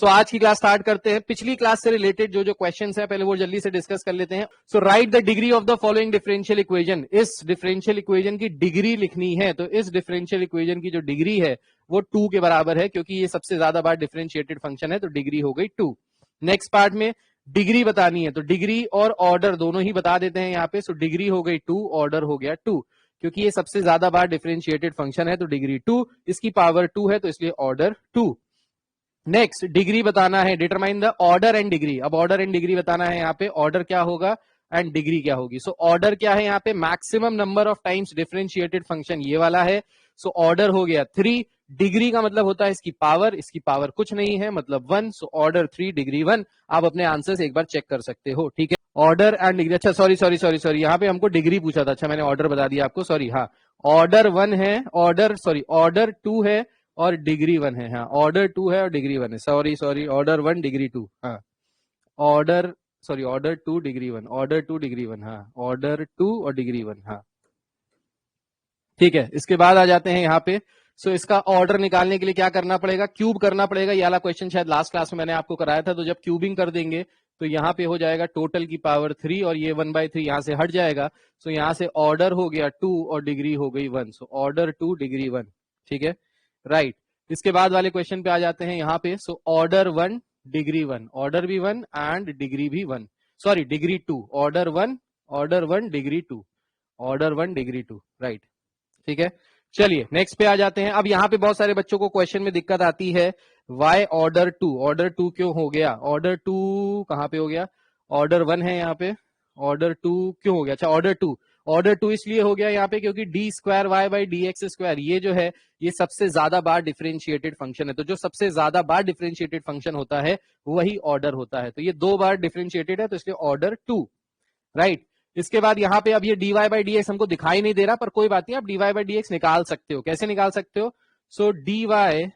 सो आज की class start करते हैं। पिछली क्लास से रिलेटेड जो जो क्वेश्चंस है पहले वो जल्दी से डिस्कस कर लेते हैं। So write the degree of the following differential equation. इस डिफरेंशियल इक्वेशन की डिग्री लिखनी है, तो इस डिफरेंशियल इक्वेशन की जो डिग्री है वो 2 के बराबर है, क्योंकि ये सबसे ज्यादा बार डिफरेंशिएटेड फंक्शन है, तो डिग्री हो गई 2। नेक्स्ट पार्ट में डिग्री बतानी है, तो डिग्री और ऑर्डर दोनों ही बता देते हैं यहाँ पे। सो डिग्री हो गई 2, ऑर्डर हो गया 2, क्योंकि ये सबसे ज्यादा बार डिफरेंशिएटेड फंक्शन है, तो डिग्री 2, इसकी पावर 2 है, तो इसलिए ऑर्डर 2। नेक्स्ट डिग्री बताना है, determine the order and degree. अब ऑर्डर एंड डिग्री बताना है, यहाँ पे ऑर्डर क्या होगा एंड डिग्री क्या होगी। सो ऑर्डर क्या है यहाँ पे, maximum number of times differentiated function ये वाला है। सो ऑर्डर हो गया 3। डिग्री का मतलब होता है इसकी पावर कुछ नहीं है, मतलब 1। So order 3 degree 1। आप अपने आंसर एक बार चेक कर सकते हो, ठीक है। ऑर्डर एंड डिग्री, अच्छा सॉरी यहाँ पे हमको डिग्री पूछा था, अच्छा मैंने ऑर्डर बता दिया आपको, सॉरी। हाँ, ऑर्डर 1 है, ऑर्डर 2 है और डिग्री 1 है। हाँ, ऑर्डर 2 है और डिग्री 1 है, सॉरी ऑर्डर 1 डिग्री 2। हाँ, ऑर्डर 2 डिग्री 1, ऑर्डर 2 डिग्री 1। हाँ, ऑर्डर 2 और डिग्री 1। हाँ, ठीक है। इसके बाद आ जाते हैं यहाँ पे। सो इसका ऑर्डर निकालने के लिए क्या करना पड़ेगा, क्यूब करना पड़ेगा। ये वाला क्वेश्चन शायद लास्ट क्लास में मैंने आपको कराया था। तो जब क्यूबिंग कर देंगे तो यहाँ पे हो जाएगा टोटल की पावर 3 और ये 1/3 यहाँ से हट जाएगा। सो यहाँ से ऑर्डर हो गया 2 और डिग्री हो गई 1। सो ऑर्डर 2 डिग्री 1, ठीक है, राइट। इसके बाद वाले क्वेश्चन पे आ जाते हैं यहाँ पे। सो ऑर्डर 1 डिग्री 1, ऑर्डर भी 1 एंड डिग्री भी 1, sorry degree 2, order 1 degree 2, order 1 degree 2, right, ठीक है। चलिए नेक्स्ट पे आ जाते हैं। अब यहाँ पे बहुत सारे बच्चों को क्वेश्चन में दिक्कत आती है, वाई ऑर्डर 2, ऑर्डर 2 क्यों हो गया, ऑर्डर 2 कहां पे हो गया, ऑर्डर 1 है यहाँ पे, ऑर्डर 2 क्यों हो गया। अच्छा, ऑर्डर 2 इसलिए हो गया यहाँ पे क्योंकि d square y by d x square ये जो है ये सबसे ज्यादा बार डिफरेंशिएटेड फंक्शन है। तो जो सबसे ज्यादा बार डिफरेंशिएटेड फंक्शन होता है वही ऑर्डर होता है। तो ये 2 बार डिफरेंशिएटेड है, तो इसलिए ऑर्डर 2, राइट। इसके बाद यहाँ पे अब ये dy बाई डी एक्स हमको दिखाई नहीं दे रहा, पर कोई बात नहीं, आप dy बाई डी एक्स निकाल सकते हो। कैसे निकाल सकते हो, so dy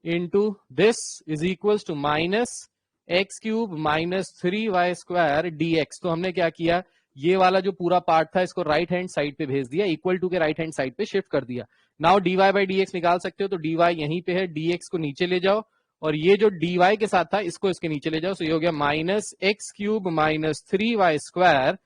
into this is equal to minus x cube minus 3y square dx। तो हमने क्या किया, ये वाला जो पूरा पार्ट था इसको राइट हैंड साइड पे भेज दिया, इक्वल टू के राइट हैंड साइड पे शिफ्ट कर दिया। Now dy by d x निकाल सकते हो, तो dy यहीं पे है, dx को नीचे ले जाओ और ये जो dy के साथ था इसको इसके नीचे ले जाओ। सो ये हो गया minus x cube minus 3y square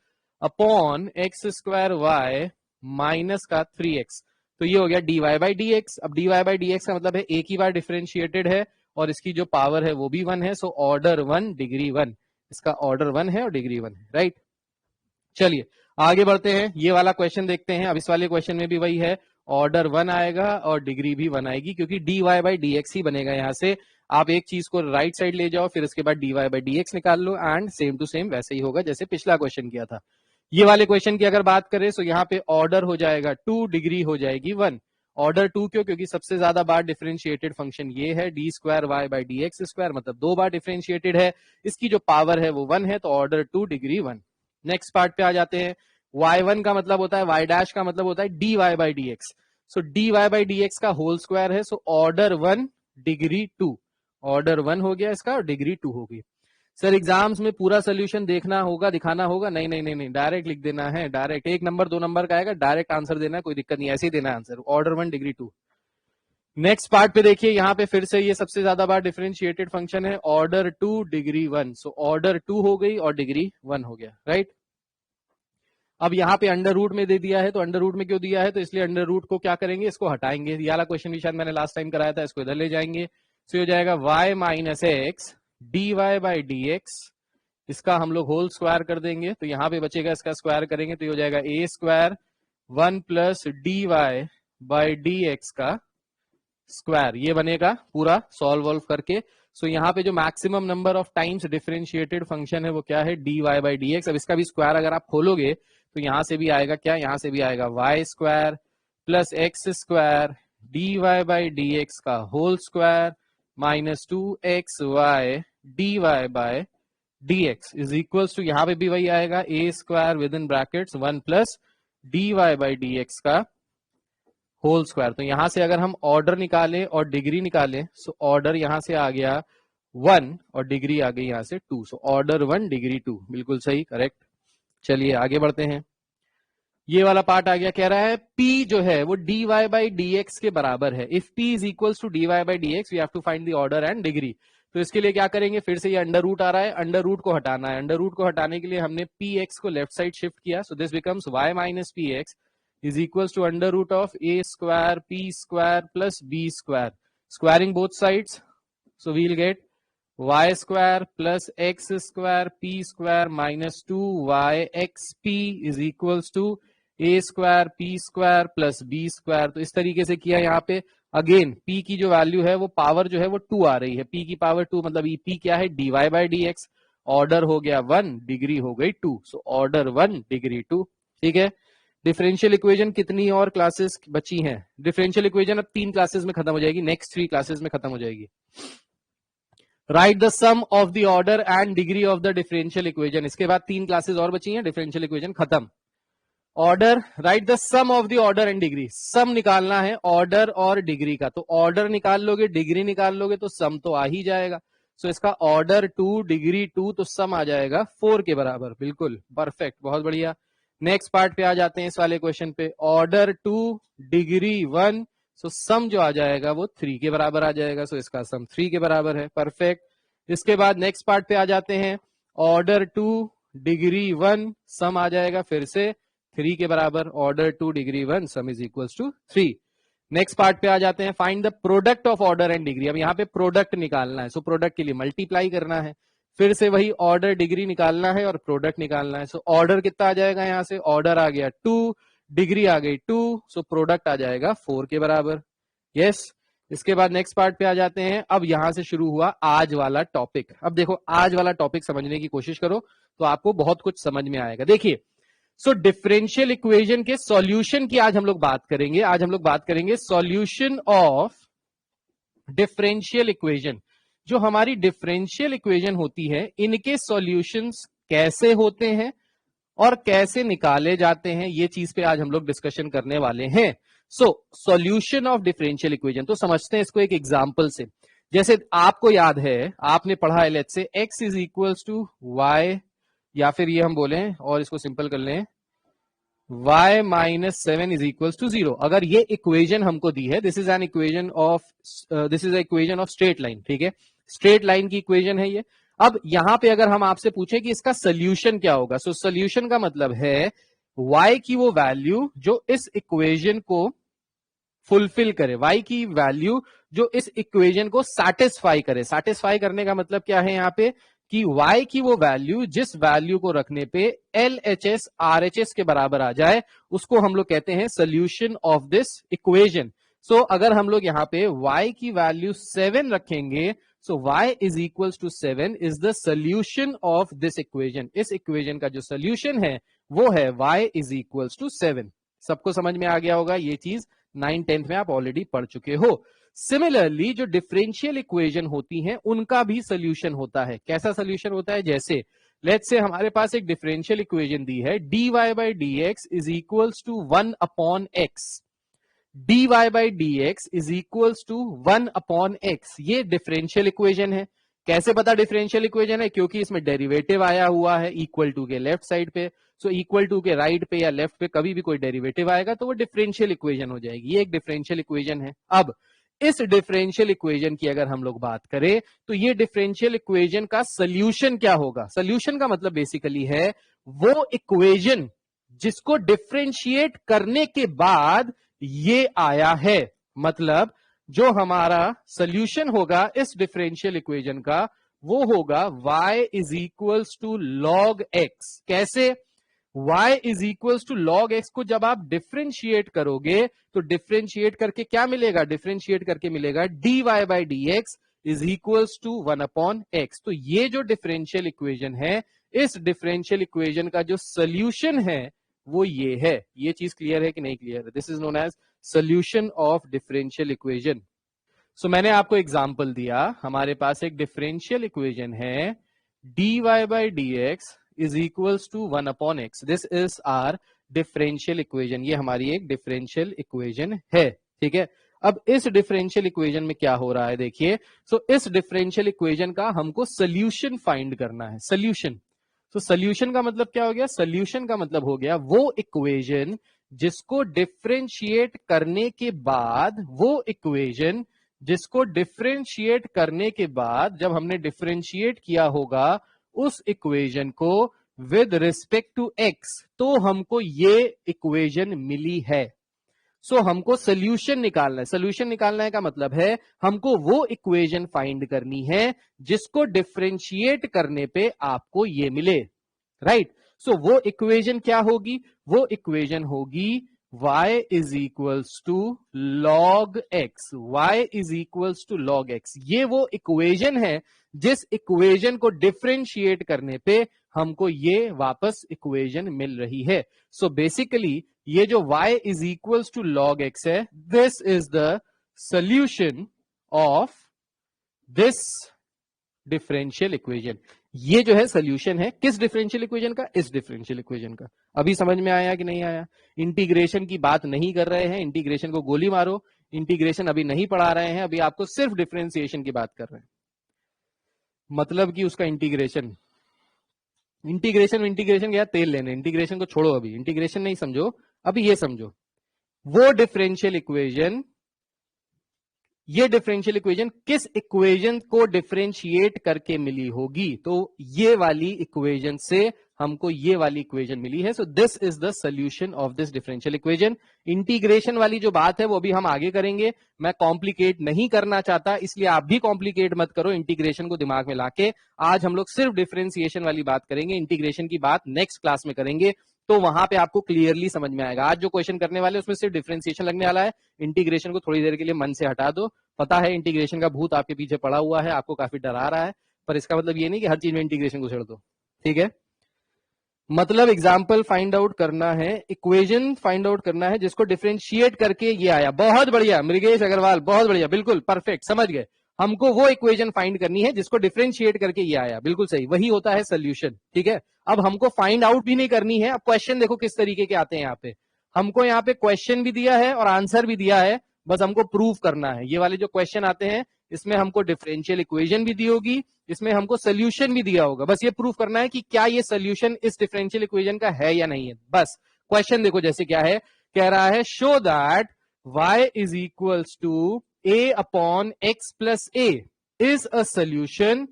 upon x square y minus का 3x। तो ये हो गया dy बाई डी एक्स। अब dy बाई डी एक्स का मतलब है एक ही बार डिफरेंशिएटेड है और इसकी जो पावर है वो भी 1 है। सो ऑर्डर 1 डिग्री 1, इसका ऑर्डर 1 है और डिग्री 1 है, राइट। चलिए आगे बढ़ते हैं, ये वाला क्वेश्चन देखते हैं। अब इस वाले क्वेश्चन में भी वही है, ऑर्डर 1 आएगा और डिग्री भी 1 आएगी, क्योंकि dy बाई डी एक्स ही बनेगा। यहाँ से आप एक चीज को राइट साइड ले जाओ, फिर उसके बाद dy बाई डी एक्स निकाल लो एंड सेम टू सेम वैसे ही होगा जैसे पिछला क्वेश्चन किया था। ये वाले क्वेश्चन की अगर बात करें तो यहाँ पे ऑर्डर हो जाएगा 2, डिग्री हो जाएगी 1। ऑर्डर 2 क्यों, क्योंकि सबसे ज्यादा बार डिफरेंशिएटेड फंक्शन ये है, d square y by d x square, मतलब 2 बार डिफरेंशिएटेड है, इसकी जो पावर है वो 1 है, तो ऑर्डर 2 डिग्री 1। नेक्स्ट पार्ट पे आ जाते हैं। y1 का मतलब होता है, y डैश का मतलब होता है dy by d x. So dy by d x का होल स्क्वायर है, सो ऑर्डर 1 डिग्री 2, ऑर्डर 1 हो गया इसका और डिग्री 2 हो गई। सर एग्जाम्स में पूरा सोल्यूशन देखना होगा, दिखाना होगा, नहीं, डायरेक्ट लिख देना है, डायरेक्ट 1 नंबर 2 नंबर का आएगा, डायरेक्ट आंसर देना है, कोई दिक्कत नहीं, ऐसे ही देना answer, order 1 degree 2। Next part पे देखिए, यहाँ पे फिर से ये सबसे ज्यादा बार डिफरेंशिएटेड फंक्शन है, ऑर्डर 2 डिग्री 1। सो ऑर्डर 2 हो गई और डिग्री 1 हो गया, राइट। अब यहाँ पे अंडर रूट में दे दिया है, तो अंडर रूट में क्यों दिया है, तो इसलिए अंडर रूट को क्या करेंगे, इसको हटाएंगे। ये वाला क्वेश्चन भी शायद मैंने लास्ट टाइम कराया था, इसको इधर ले जाएंगे। सो हो जाएगा y minus x d y by d x, इसका हम लोग होल स्क्वायर कर देंगे, तो यहाँ पे बचेगा, इसका स्क्वायर करेंगे तो ये हो जाएगा a square 1 plus d y by d x का स्क्वायर, ये बनेगा पूरा सॉल्व वॉल्व करके। सो यहाँ पे जो maximum number of times differentiated function है वो क्या है, d y by d x. अब इसका भी स्क्वायर अगर आप खोलोगे तो यहाँ से भी आएगा क्या, यहाँ से भी आएगा y square plus x square d y by d x का whole square minus 2x y d y by d x is equal to, यहाँ पे भी वही आएगा, a square within brackets 1 plus d y by d x का whole square. तो यहां से अगर हम ऑर्डर निकालें और डिग्री निकालें, सो ऑर्डर यहां से आ गया 1 और डिग्री आ गई यहां से 2। सो ऑर्डर 1 डिग्री 2, बिल्कुल सही, करेक्ट। चलिए आगे बढ़ते हैं। ये वाला पार्ट आ गया, कह रहा है P जो है वो dy बाई डी एक्स के बराबर है। If P is equal to dy by d x we have to find the order and degree. तो इसके लिए क्या करेंगे, फिर से ये अंडर रूट आ रहा है, अंडर रूट को हटाना है। अंडर रूट को हटाने के लिए हमने पी एक्स को लेफ्ट साइड शिफ्ट किया, so this becomes y minus p x is equals to under root of a square p square plus b square, squaring both sides, so we'll get y square plus x square p square minus 2yxp is equals to a square p square plus b square। तो इस तरीके से किया यहाँ पे। Again p की जो value है वो पावर जो है वो 2 आ रही है, p की पावर 2 मतलब p क्या है, dy by dx, ऑर्डर हो गया 1, डिग्री हो गई 2, सो ऑर्डर 1 डिग्री 2। ठीक है, डिफरेंशियल इक्वेशन कितनी और क्लासेस बची हैं? डिफरेंशियल इक्वेशन अब 3 क्लासेस में खत्म हो जाएगी, नेक्स्ट 3 क्लासेस में खत्म हो जाएगी। Write the sum of the order and degree of the differential equation, इसके बाद 3 क्लासेस और बची हैं, डिफरेंशियल इक्वेशन खत्म। Order, write the sum of the order and degree, sum निकालना है ऑर्डर और डिग्री का, तो ऑर्डर निकाल लोगे डिग्री निकाल लोगे तो सम तो आ ही जाएगा। सो इसका ऑर्डर 2 डिग्री 2 तो सम आ जाएगा 4 के बराबर, बिल्कुल परफेक्ट, बहुत बढ़िया। नेक्स्ट पार्ट पे आ जाते हैं इस वाले क्वेश्चन पे, ऑर्डर 2 डिग्री 1, सो सम जो आ जाएगा वो 3 के बराबर आ जाएगा, सो इसका सम 3 के बराबर है, परफेक्ट। इसके बाद नेक्स्ट पार्ट पे आ जाते हैं, ऑर्डर 2 डिग्री 1 सम आ जाएगा फिर से 3 के बराबर, order 2 degree 1 sum is equals to 3। Next part पे आ जाते हैं, find the product of order and degree. अब यहाँ पे प्रोडक्ट निकालना है, सो प्रोडक्ट के लिए मल्टीप्लाई करना है, फिर से वही ऑर्डर डिग्री निकालना है और प्रोडक्ट निकालना है। सो ऑर्डर कितना आ जाएगा, यहाँ से ऑर्डर आ गया 2, डिग्री आ गई 2, सो प्रोडक्ट आ जाएगा 4 के बराबर। यस, इसके बाद नेक्स्ट पार्ट पे आ जाते हैं। अब यहां से शुरू हुआ आज वाला टॉपिक। अब देखो आज वाला टॉपिक समझने की कोशिश करो तो आपको बहुत कुछ समझ में आएगा। देखिए, सो डिफरेंशियल इक्वेशन के सॉल्यूशन की आज हम लोग बात करेंगे। आज हम लोग बात करेंगे सॉल्यूशन ऑफ डिफरेंशियल इक्वेशन। जो हमारी डिफरेंशियल इक्वेशन होती है, इनके सॉल्यूशंस कैसे होते हैं और कैसे निकाले जाते हैं, ये चीज पे आज हम लोग डिस्कशन करने वाले हैं। So solution of differential equation, तो समझते हैं इसको एक एग्जांपल से। जैसे आपको याद है, आपने पढ़ा है, let's say x is equals to y, या फिर ये हम बोले और इसको सिंपल कर लें, y minus 7 is equals to 0। अगर ये इक्वेशन हमको दी है, this is an equation of, this is equation of straight line, ठीक है, स्ट्रेट लाइन की इक्वेशन है ये। अब यहां पे अगर हम आपसे पूछें कि इसका सोल्यूशन क्या होगा, सो सोल्यूशन का मतलब है y की वो वैल्यू जो इस इक्वेशन को फुलफिल करे, y की वैल्यू जो इस इक्वेशन को सैटिस्फाई करे। सैटिस्फाई करने का मतलब क्या है यहाँ पे, कि y की वो वैल्यू जिस वैल्यू को रखने पे LHS RHS के बराबर आ जाए, उसको हम लोग कहते हैं सोल्यूशन ऑफ दिस इक्वेशन। सो अगर हम लोग यहाँ पे y की वैल्यू 7 रखेंगे, so y is equals to 7 is the solution of this equation. इस इक्वेशन का जो सोल्यूशन है वो है y इज इक्वल्स टू 7। सबको समझ में आ गया होगा, ये चीज 9th 10th में आप ऑलरेडी पढ़ चुके हो। सिमिलरली जो डिफरेंशियल इक्वेशन होती हैं उनका भी सोल्यूशन होता है। कैसा सोल्यूशन होता है, जैसे लेट्स से हमारे पास एक डिफरेंशियल इक्वेशन दी है, dy by dx is equals to 1 upon x, dy by dx is equals to 1 upon x। ये डिफरेंशियल इक्वेशन है। कैसे पता डिफरेंशियल इक्वेशन है, क्योंकि इसमें डेरिवेटिव आया हुआ है इक्वल टू के लेफ्ट साइड पे। सो इक्वल टू के राइट पे या लेफ्ट पे कभी भी कोई डेरिवेटिव आएगा तो वो डिफरेंशियल इक्वेशन हो जाएगी। ये एक डिफरेंशियल इक्वेशन है। अब इस डिफरेंशियल इक्वेशन की अगर हम लोग बात करें तो ये डिफरेंशियल इक्वेशन का सोल्यूशन क्या होगा। सोल्यूशन का मतलब बेसिकली है वो इक्वेशन जिसको डिफरेंशिएट करने के बाद ये आया है। मतलब जो हमारा सोल्यूशन होगा इस डिफरेंशियल इक्वेशन का वो होगा y is equals to log x। कैसे, y is equals to log x को जब आप डिफरेंशिएट करोगे तो डिफरेंशिएट करके क्या मिलेगा, डिफरेंशिएट करके मिलेगा dy by dx is equals to 1 upon x। तो ये जो डिफरेंशियल इक्वेशन है, इस डिफरेंशियल इक्वेशन का जो सोल्यूशन है वो ये है। ये चीज क्लियर है कि नहीं क्लियर है, this is known as solution of differential equation. So मैंने आपको एग्जांपल दिया, हमारे पास एक डिफरेंशियल इक्वेशन है dy by dx is equals to 1 upon x। This is our differential equation, ये हमारी एक डिफरेंशियल इक्वेशन है, ठीक है। अब इस डिफरेंशियल इक्वेशन में क्या हो रहा है, देखिए, सो इस डिफरेंशियल इक्वेशन का हमको सोल्यूशन फाइंड करना है। सोल्यूशन, तो सोल्यूशन का मतलब क्या हो गया, सोल्यूशन का मतलब हो गया वो इक्वेशन जिसको डिफरेंशिएट करने के बाद वो इक्वेशन जिसको डिफरेंशिएट करने के बाद जब हमने डिफरेंशिएट किया होगा उस इक्वेशन को विद रिस्पेक्ट टू एक्स, तो हमको ये इक्वेशन मिली है। सो हमको सोल्यूशन निकालना है। सोल्यूशन निकालना है का मतलब है हमको वो इक्वेशन फाइंड करनी है जिसको डिफरेंशिएट करने पे आपको ये मिले, राइट। सो वो इक्वेशन क्या होगी? वो इक्वेशन होगी y is equals to log x. y is equals to log x, ये वो इक्वेशन है जिस इक्वेशन को डिफरेंशिएट करने पे हमको ये वापस इक्वेशन मिल रही है। सो बेसिकली ये जो y is equals to log x है, this is the solution of this differential equation. ये जो है सोल्यूशन है किस डिफरेंशियल इक्वेशन का? इस डिफरेंशियल इक्वेशन का। अभी समझ में आया कि नहीं आया? इंटीग्रेशन की बात नहीं कर रहे हैं, इंटीग्रेशन को गोली मारो, इंटीग्रेशन अभी नहीं पढ़ा रहे हैं, अभी आपको सिर्फ डिफरेंशिएशन की बात कर रहे हैं। मतलब कि उसका इंटीग्रेशन गया तेल लेने, इंटीग्रेशन को छोड़ो, अभी इंटीग्रेशन नहीं समझो, अभी ये समझो। वो डिफरेंशियल इक्वेशन, ये डिफरेंशियल इक्वेशन किस इक्वेशन को डिफरेंशिएट करके मिली होगी? तो ये वाली इक्वेशन से हमको ये वाली इक्वेशन मिली है। So this is the solution of this differential equation. Integration वाली जो बात है वो भी हम आगे करेंगे, मैं कॉम्प्लिकेट नहीं करना चाहता, इसलिए आप भी कॉम्प्लिकेट मत करो इंटीग्रेशन को दिमाग में लाके। आज हम लोग सिर्फ डिफरेंशिएशन वाली बात करेंगे, इंटीग्रेशन की बात नेक्स्ट क्लास में करेंगे, तो वहां पे आपको क्लियरली समझ में आएगा। आज जो क्वेश्चन करने वाले उसमें सिर्फ डिफरेंशिएशन लगने वाला है, इंटीग्रेशन को थोड़ी देर के लिए मन से हटा दो। पता है इंटीग्रेशन का भूत आपके पीछे पड़ा हुआ है, आपको काफी डरा रहा है, पर इसका मतलब ये नहीं कि हर चीज में इंटीग्रेशन को छेड़ दो, ठीक है। मतलब एग्जाम्पल फाइंड आउट करना है, इक्वेशन फाइंड आउट करना है जिसको डिफरेंशिएट करके ये आया। बहुत बढ़िया मृगेश अग्रवाल, बहुत बढ़िया, बिल्कुल परफेक्ट, समझ गए। हमको वो इक्वेशन फाइंड करनी है जिसको डिफरेंशिएट करके ये आया, बिल्कुल सही, वही होता है सोल्यूशन, ठीक है। अब हमको फाइंड आउट भी नहीं करनी है। अब क्वेश्चन देखो किस तरीके के आते हैं यहाँ पे। हमको यहाँ पे क्वेश्चन भी दिया है और आंसर भी दिया है, बस हमको प्रूव करना है। ये वाले जो क्वेश्चन आते हैं इसमें हमको डिफरेंशियल इक्वेशन भी दी होगी, इसमें हमको सोल्यूशन भी दिया होगा, बस ये प्रूव करना है कि क्या ये सोल्यूशन इस डिफरेंशियल इक्वेशन का है या नहीं है। बस क्वेश्चन देखो जैसे क्या है, कह रहा है show that y is equals to a upon x plus a is a solution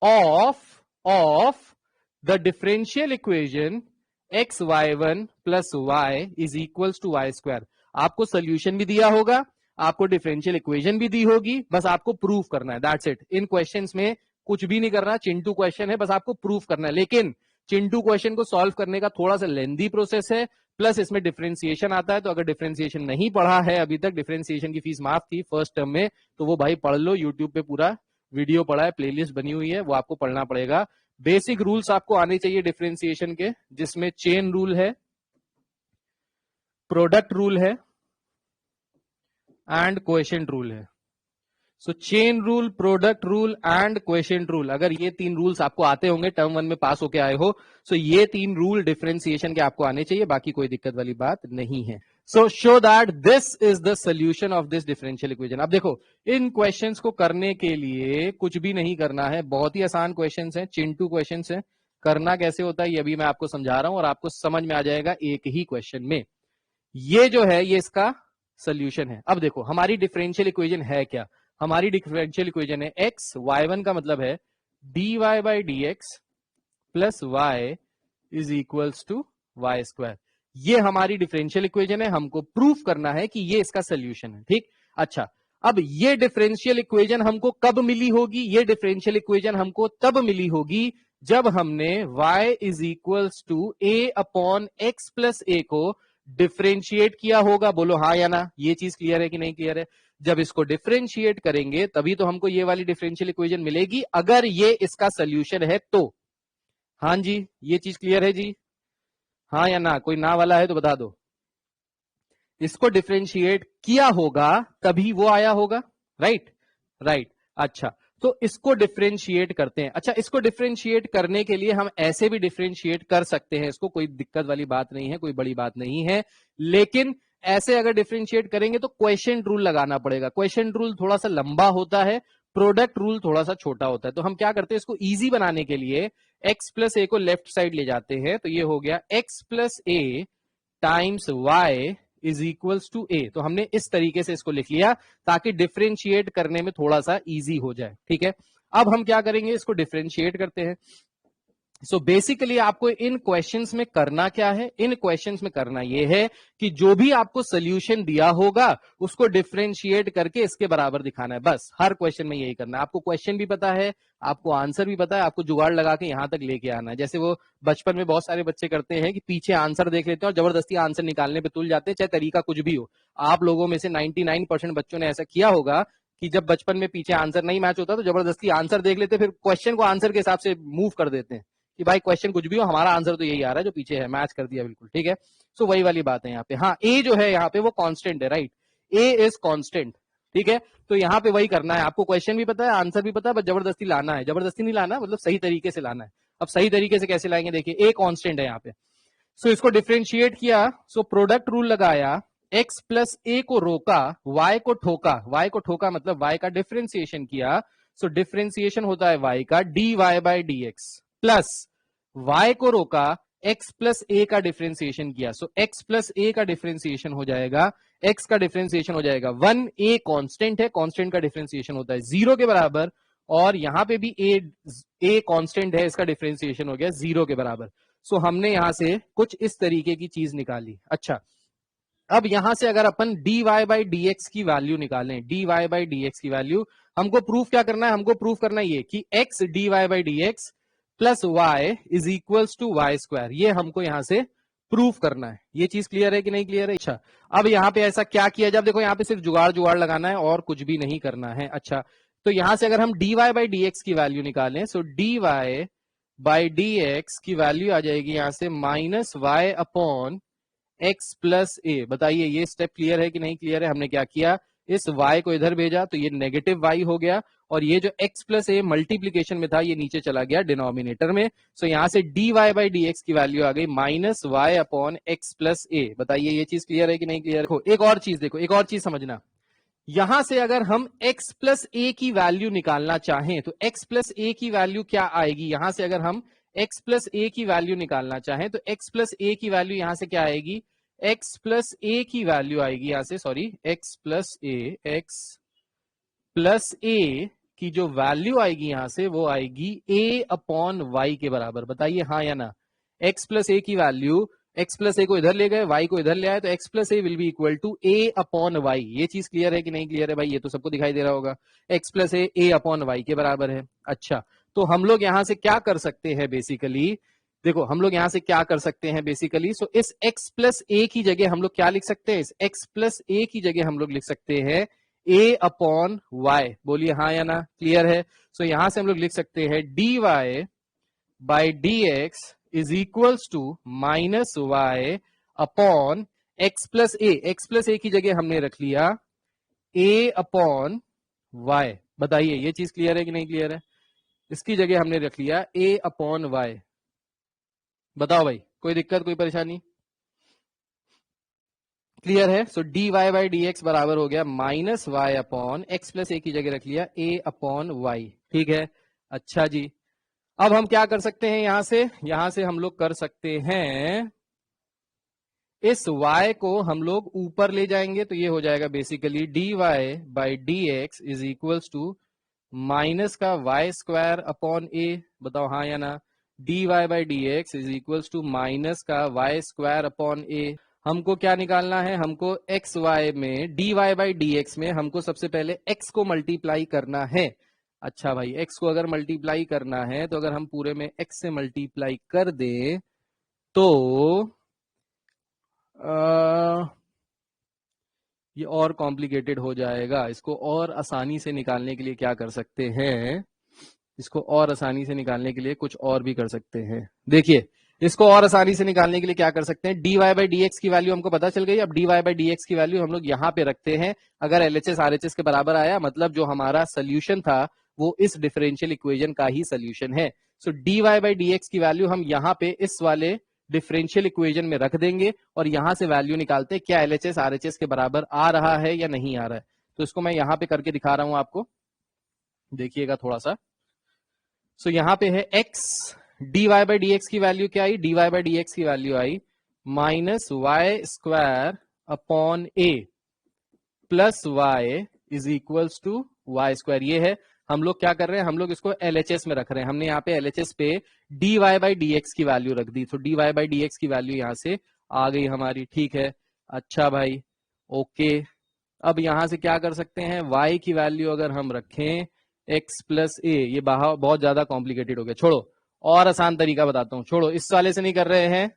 of the differential equation xy1 plus y is equals to y square. आपको सोल्यूशन भी दिया होगा, आपको डिफरेंशियल इक्वेशन भी दी होगी, बस आपको प्रूफ करना है, दैट्स इट। इन क्वेश्चंस में कुछ भी नहीं करना, चिंटू क्वेश्चन है, बस आपको प्रूफ करना है। लेकिन चिंटू क्वेश्चन को सॉल्व करने का थोड़ा सा लेंदी प्रोसेस है, प्लस इसमें डिफरेंशिएशन आता है। तो अगर डिफरेंशिएशन नहीं पढ़ा है अभी तक, डिफरेंशिएशन की फीस माफ थी फर्स्ट टर्म में, तो वो भाई पढ़ लो, यूट्यूब पे पूरा वीडियो पड़ा है, प्लेलिस्ट बनी हुई है, वो आपको पढ़ना पड़ेगा। बेसिक रूल्स आपको आने चाहिए डिफरेंशिएशन के, जिसमें चेन रूल है, प्रोडक्ट रूल है एंड क्वोशिएंट रूल है। So chain rule, product rule and quotient rule, अगर ये तीन रूल्स आपको आते होंगे, टर्म 1 में पास होके आए हो, सो ये तीन रूल डिफरेंशिएशन के आपको आने चाहिए, बाकी कोई दिक्कत वाली बात नहीं है। सो show that this is the solution of this differential equation. अब देखो इन क्वेश्चंस को करने के लिए कुछ भी नहीं करना है, बहुत ही आसान क्वेश्चंस हैं, चिंटू क्वेश्चंस हैं। करना कैसे होता है ये अभी मैं आपको समझा रहा हूं और आपको समझ में आ जाएगा एक ही क्वेश्चन में। ये जो है ये इसका सोल्यूशन है। अब देखो हमारी डिफरेंशियल इक्वेशन है क्या? हमारी डिफरेंशियल इक्वेशन है एक्स y1 का मतलब है dy by d x plus y is equals to y square. ये हमारी डिफरेंशियल इक्वेशन है, हमको प्रूफ करना है कि ये इसका सोल्यूशन है, ठीक। अच्छा, अब ये डिफरेंशियल इक्वेशन हमको कब मिली होगी? ये डिफरेंशियल इक्वेशन हमको तब मिली होगी जब हमने y is equals to a upon x plus a को डिफरेंशिएट किया होगा। बोलो हाँ या ना, ये चीज क्लियर है कि नहीं क्लियर है? जब इसको डिफरेंशिएट करेंगे तभी तो हमको ये वाली डिफरेंशियल इक्वेशन मिलेगी, अगर ये इसका सोल्यूशन है तो। हाँ जी, ये चीज क्लियर है जी? हाँ या ना? कोई ना वाला है तो बता दो। इसको डिफरेंशिएट किया होगा तभी वो आया होगा, राइट राइट। अच्छा, तो इसको डिफरेंशिएट करते हैं। अच्छा, इसको डिफरेंशिएट करने के लिए हम ऐसे भी डिफरेंशिएट कर सकते हैं, इसको कोई दिक्कत वाली बात नहीं है, कोई बड़ी बात नहीं है। लेकिन ऐसे अगर डिफरेंशिएट करेंगे तो क्वोशिएंट रूल लगाना पड़ेगा। क्वोशिएंट रूल थोड़ा सा लंबा होता है, प्रोडक्ट रूल थोड़ा सा छोटा होता है। तो हम क्या करते हैं, इसको इजी बनाने के लिए x प्लस ए को लेफ्ट साइड ले जाते हैं, तो ये हो गया x plus a times y is equals to a. तो हमने इस तरीके से इसको लिख लिया ताकि डिफरेंशिएट करने में थोड़ा सा इजी हो जाए, ठीक है। अब हम क्या करेंगे, इसको डिफरेंशिएट करते हैं। सो बेसिकली आपको इन क्वेश्चंस में करना क्या है, इन क्वेश्चंस में करना यह है कि जो भी आपको सोल्यूशन दिया होगा उसको डिफरेंशिएट करके इसके बराबर दिखाना है, बस हर क्वेश्चन में यही करना है। आपको क्वेश्चन भी पता है, आपको आंसर भी पता है, आपको जुगाड़ लगा के यहां तक लेके आना है। जैसे वो बचपन में बहुत सारे बच्चे करते हैं कि पीछे आंसर देख लेते हैं और जबरदस्ती आंसर निकालने पे तुल जाते हैं, चाहे तरीका कुछ भी हो। आप लोगों में से 99% बच्चों ने ऐसा किया होगा कि जब बचपन में पीछे आंसर नहीं मैच होता तो जबरदस्ती आंसर देख लेते, फिर क्वेश्चन को आंसर के हिसाब से मूव कर देते हैं कि भाई क्वेश्चन कुछ भी हो, हमारा आंसर तो यही आ रहा है जो पीछे है, मैच कर दिया बिल्कुल, ठीक है। सो वही वाली बात है यहाँ पे। हाँ, ए जो है यहाँ पे वो कांस्टेंट है, राइट, ए इज कांस्टेंट, ठीक है। तो यहाँ पे वही करना है, आपको क्वेश्चन भी पता है, आंसर भी पता है, बस जबरदस्ती लाना है। जबरदस्ती नहीं लाना, मतलब सही तरीके से लाना है। अब सही तरीके से कैसे लाएंगे, देखिए ए कांस्टेंट है यहाँ पे। सो इसको डिफरेंशिएट किया, सो प्रोडक्ट रूल लगाया, x प्लस ए को रोका, y को ठोका, y को ठोका मतलब y का डिफरेंशिएशन किया। सो डिफरेंशिएशन होता है y का dy by d x, plus y को रोका, x प्लस ए का डिफरेंशिएशन किया। सो x प्लस ए का डिफरेंशिएशन हो जाएगा, x का डिफरेंशिएशन हो जाएगा 1, a कांस्टेंट है, कांस्टेंट का डिफरेंशिएशन होता है 0 के बराबर, और यहां पे भी a कांस्टेंट है, इसका डिफरेंशिएशन हो गया 0 के बराबर। सो हमने यहां से कुछ इस तरीके की चीज निकाली। अच्छा, अब यहां से अगर अपन dy बाई डी एक्स की वैल्यू निकालें, dy बाई डी एक्स की वैल्यू, हमको प्रूफ क्या करना है, हमको प्रूफ करना है ये कि x dy by d x plus y is equals to y square, ये हमको यहां से प्रूफ करना है। ये चीज क्लियर है कि नहीं क्लियर है? अच्छा, अब यहाँ पे ऐसा क्या किया, जब देखो यहाँ पे सिर्फ जुगाड़ जुगाड़ लगाना है और कुछ भी नहीं करना है। अच्छा, तो यहां से अगर हम dy बाई डी एक्स की वैल्यू निकालें, so dy by d x की वैल्यू आ जाएगी यहां से minus y upon x plus a. बताइए ये स्टेप क्लियर है कि नहीं क्लियर है? हमने क्या किया, इस y को इधर भेजा तो ये नेगेटिव y हो गया, और ये जो x प्लस ए मल्टीप्लीकेशन में था ये नीचे चला गया डिनोमिनेटर में। सो यहां से dy बाई डी एक्स की वैल्यू आ गई minus y upon x plus a. बताइए ये चीज क्लियर है कि नहीं क्लियर? देखो एक और चीज, देखो एक और चीज समझना, यहां से अगर हम x प्लस ए की वैल्यू निकालना चाहें तो x प्लस ए की वैल्यू क्या आएगी, यहां से अगर हम x प्लस ए की वैल्यू निकालना चाहें तो x प्लस ए की वैल्यू यहां से क्या आएगी, x प्लस ए की वैल्यू आएगी यहां से, सॉरी, x प्लस ए की जो वैल्यू आएगी यहां से वो आएगी a अपॉन वाई के बराबर। बताइए हाँ या ना? x प्लस ए की वैल्यू, x प्लस ए को इधर ले गए, y को इधर ले आए, तो x plus a will be equal to a upon y. ये चीज क्लियर है कि नहीं क्लियर है भाई? ये तो सबको दिखाई दे रहा होगा, x प्लस ए अपॉन वाई के बराबर है। अच्छा, तो हम लोग यहां से क्या कर सकते हैं बेसिकली, देखो हम लोग यहां से क्या कर सकते हैं बेसिकली, सो इस x प्लस ए की जगह हम लोग क्या लिख सकते हैं, इस x प्लस ए की जगह हम लोग लिख सकते हैं a अपॉन वाई। बोलिए हाँ या ना? क्लियर है? सो यहां से हम लोग लिख सकते हैं dy by d x is equals to minus y upon x plus a. X plus a की जगह हमने रख लिया a अपॉन वाई। बताइए ये चीज क्लियर है कि नहीं क्लियर है? इसकी जगह हमने रख लिया a अपॉन वाई। बताओ भाई, कोई दिक्कत, कोई परेशानी? क्लियर है? So dy by d x बराबर हो गया minus y upon x plus a की जगह रख लिया a अपॉन वाई, ठीक है। अच्छा जी, अब हम क्या कर सकते हैं, यहां से हम लोग कर सकते हैं, इस y को हम लोग ऊपर ले जाएंगे तो ये हो जाएगा basically dy by d x is equals to minus का वाई स्क्वायर अपॉन ए। बताओ हाँ या ना? dy by d x is equals to minus का वाई स्क्वायर अपॉन ए। हमको क्या निकालना है, हमको एक्स वाई में dy बाई डी एक्स में हमको सबसे पहले x को मल्टीप्लाई करना है। अच्छा भाई, x को अगर मल्टीप्लाई करना है तो अगर हम पूरे में x से मल्टीप्लाई कर दें तो ये और कॉम्प्लिकेटेड हो जाएगा। इसको और आसानी से निकालने के लिए क्या कर सकते हैं, इसको और आसानी से निकालने के लिए कुछ और भी कर सकते हैं। देखिए, इसको और आसानी से निकालने के लिए क्या कर सकते हैं, dy बाई डी एक्स की वैल्यू हमको पता चल गई। अब dy बाई डी एक्स की वैल्यू हम लोग यहाँ पे रखते हैं, अगर LHS RHS के बराबर आया मतलब जो हमारा सोल्यूशन था वो इस डिफरेंशियल इक्वेशन का ही सोल्यूशन है। So dy by d x की वैल्यू हम यहाँ पे इस वाले डिफरेंशियल इक्वेशन में रख देंगे और यहां से वैल्यू निकालते हैं क्या LHS RHS के बराबर आ रहा है या नहीं आ रहा है। तो इसको मैं यहाँ पे करके दिखा रहा हूं आपको, देखिएगा थोड़ा सा। सो यहां पे है x, dy by d x की वैल्यू क्या आई, dy बाई डी एक्स की वैल्यू आई minus y square upon a plus y is equals to y square. ये है, हम लोग क्या कर रहे हैं, हम लोग इसको एलएचएस में रख रहे हैं। हमने यहाँ पे एलएचएस पे d y by d x की वैल्यू रख दी, तो d y by d x की वैल्यू यहां से आ गई हमारी। ठीक है, अच्छा भाई, ओके। अब यहां से क्या कर सकते हैं, y की वैल्यू अगर हम रखें x प्लस ए, ये बहुत ज्यादा कॉम्प्लिकेटेड हो गया, छोड़ो, और आसान तरीका बताता हूं, छोड़ो, इस वाले से नहीं कर रहे हैं,